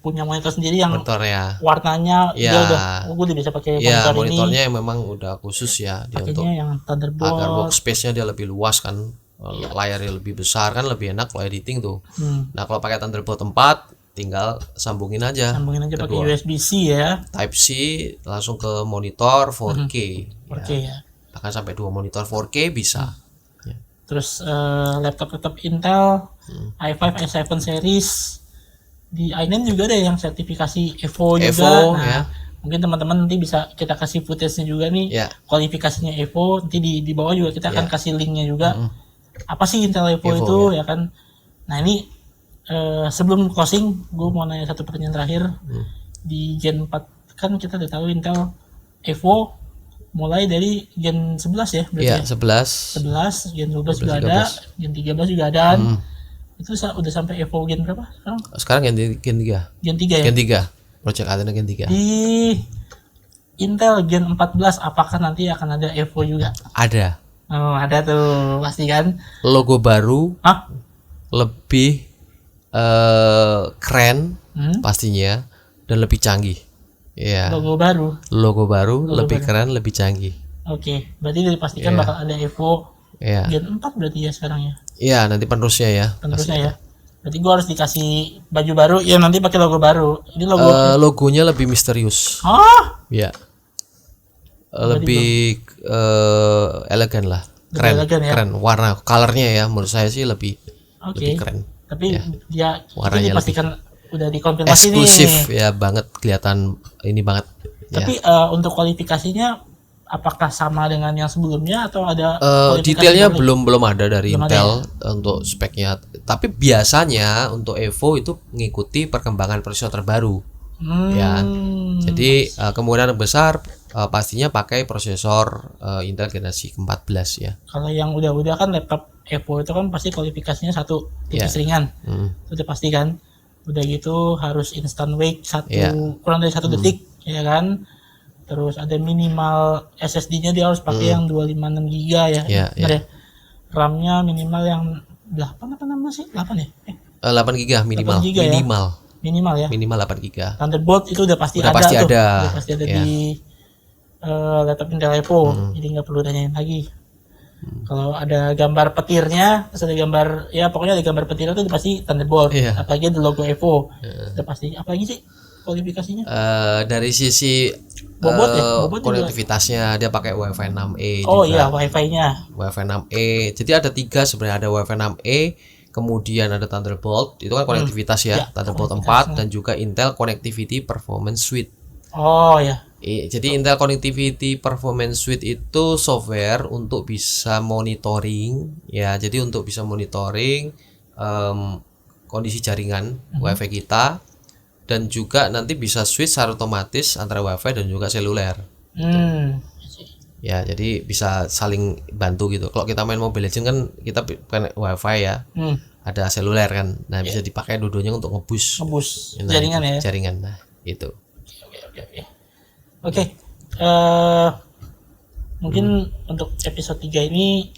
punya monitor sendiri yang Monitornya. warnanya Ya. dia gue udah bisa pakai Ya, monitor monitornya ini. yang memang udah khusus ya dia untuk Pakainya yang agar Thunderbolt. workspace-nya dia lebih luas kan. Layarnya lebih besar kan, lebih enak kalau editing tuh. Nah, kalau pakai Thunderbolt 4 tinggal sambungin aja pakai USB-C ya. Type C langsung ke monitor 4K. 4K ya. Bahkan sampai 2 monitor 4K bisa. Terus laptop Intel i5, i7 series di i9 juga ada yang sertifikasi Evo juga. Nah, mungkin teman-teman nanti bisa kita kasih footage-nya juga nih, kualifikasinya Evo. Nanti di bawah juga kita akan kasih linknya juga. Apa sih Intel Evo itu ya kan? Nah ini sebelum closing, gue mau nanya satu pertanyaan terakhir. Di Gen 4 kan kita udah tahu Intel Evo mulai dari Gen 11 ya berarti. Iya, 11, Gen 12 juga ada, Gen 13 juga ada. Itu udah sampai Evo Gen berapa sekarang? Sekarang Gen 3. Gen 3 ya? Gen 3. Project Athena Gen 3. Di Intel Gen 14 apakah nanti akan ada Evo juga? Ada. Oh, ada tuh pasti kan. Logo baru. Hah? Lebih keren pastinya dan lebih canggih. Iya. Logo baru lebih keren, lebih canggih. Oke, berarti dipastikan bakal ada Evo Gen 4 berarti ya sekarang ya. Iya, nanti penerusnya ya. Ya. Berarti gua harus dikasih baju baru ya, nanti pakai logo baru. Ini logonya lebih misterius. Iya. Lebih elegan lah. Keren. Warna colornya ya menurut saya sih lebih keren. Tapi dia warnanya pastikan udah dikonfirmasi eksklusif nih. Ya banget, kelihatan ini banget. Tapi untuk kualifikasinya apakah sama dengan yang sebelumnya atau ada detailnya belum ada dari Intel untuk speknya. Tapi biasanya untuk Evo itu mengikuti perkembangan prosesor terbaru. Ya. Jadi kemungkinan besar pastinya pakai prosesor Intel generasi ke-14 ya. Kalau yang udah kan laptop Evo itu kan pasti kualifikasinya satu tipis ringan. Itu udah pasti kan. Udah gitu harus instant wake kurang dari 1 detik ya kan. Terus ada minimal SSD-nya dia harus pakai yang 256 GB ya. Ya. RAM-nya minimal yang 8 apa namanya sih? 8 ya? 8 GB minimal. 8 GB minimal ya. Minimal 8 GB. Thunderbolt itu udah pasti ada. Udah pasti ada di laptop Intel Evo. Jadi nggak perlu tanyain lagi. Kalau ada gambar petirnya, terus ada gambar pokoknya ada gambar petirnya itu pasti Thunderbolt. Apalagi ada logo Evo. Udah pasti. Apalagi sih kualifikasinya? Dari sisi bobot konektivitasnya dia pakai Wi-Fi 6E. Oh juga. Iya, Wi-Fi-nya. Wi-Fi 6E. Jadi ada 3 sebenarnya, ada Wi-Fi 6E, kemudian ada Thunderbolt. Itu kan konektivitas ya. Thunderbolt 4 dan juga Intel Connectivity Performance Suite. Oh ya. Jadi Intel Connectivity Performance Suite itu software untuk bisa monitoring ya. Jadi untuk bisa monitoring kondisi jaringan WiFi kita, dan juga nanti bisa switch secara otomatis antara WiFi dan juga seluler. Ya, jadi bisa saling bantu gitu. Kalau kita main Mobile Legends kan kita pakai WiFi ya. Ada seluler kan. Nah, bisa dipakai dua-duanya untuk ngebus jaringan ya. Jaringan. Nah, itu. Oke. Mungkin untuk episode 3 ini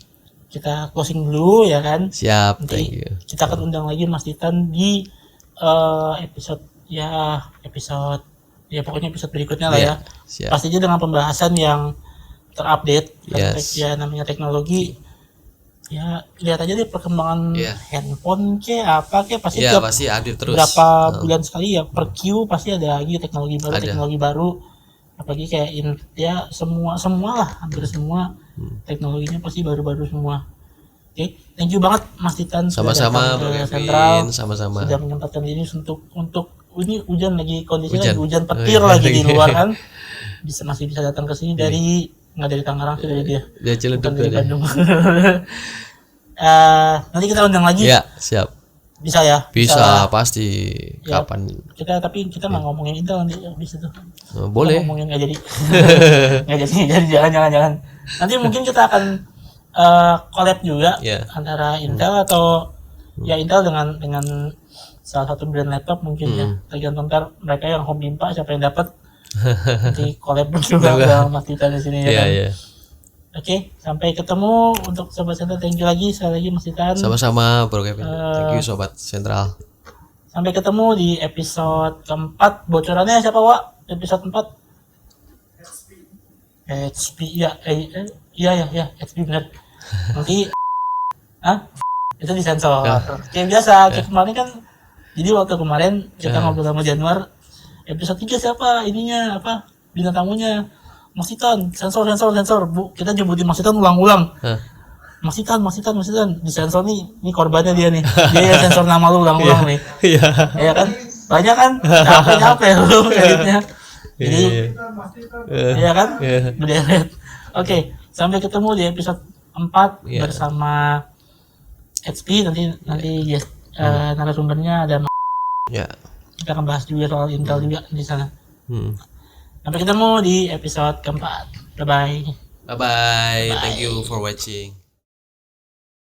kita closing dulu ya kan. Siap, Nanti thank you. kita akan undang lagi Mas Titan di episode pokoknya episode berikutnya lah ya. Siap. Pastinya dengan pembahasan yang terupdate. Yes. Ya namanya teknologi. Ya lihat aja deh perkembangan handphone pasti Ya, tiap pasti update terus. berapa bulan sekali ya per Q pasti ada lagi teknologi baru. Apalagi kayak ya semua lah, hampir semua teknologinya pasti baru-baru semua. Oke, thank you banget Mas Titan Sama-sama sudah Bro datang ke Kevin, Sentral, sama-sama. sudah menyempatkan diri untuk ini hujan lagi kondisinya Hujan. hujan petir lagi di luar kan. Masih bisa datang ke sini nggak dari Tangerang sih dari dia. Dia Ciledug Bukan dari dia. Bandung. Nanti kita undang lagi. Ya, siap. Bisa ya? Bisa pasti. Ya, Kapan? tapi kita nggak ngomongin Intel nanti habis itu. Boleh. Ngomongin nggak jadi. Nggak jadi, jangan. Nanti mungkin kita akan collab juga antara Intel atau ya Intel dengan salah satu brand laptop mungkin ya. Tergantung ntar mereka yang home Impa siapa yang dapat. Nanti collab juga sama Mas Titan di sini ya. Iya. Oke, sampai ketemu untuk Sobat Sentral. Thank you lagi sekali lagi Mas Titan. Sama-sama Bro Kevin. Thank you Sobat Sentral. Sampai ketemu di episode keempat. Bocorannya siapa, Wak? Episode 4? HP. Iya, HP bener. Nanti itu disensor. Kayak biasa, kayak kemarin kan. Jadi waktu kemarin kita ngobrol sama Januar, episode 3 siapa ininya, bintang tamunya. Mas Titan, sensor Bu. Kita nyebutin Mas Titan ulang-ulang. Mas Titan di sensor nih korbannya dia nih. Dia yang sensor nama lu ulang-ulang nih. Iya. Ya kan? Banyak kan? Capek lu editnya. Jadi iya kan? Berderet. Oke, sampai ketemu di episode 4 bersama HP nanti narasumbernya ada kita akan bahas juga soal Intel juga di sana. Sampai ketemu di episode keempat. Bye bye. Bye bye. Thank you for watching.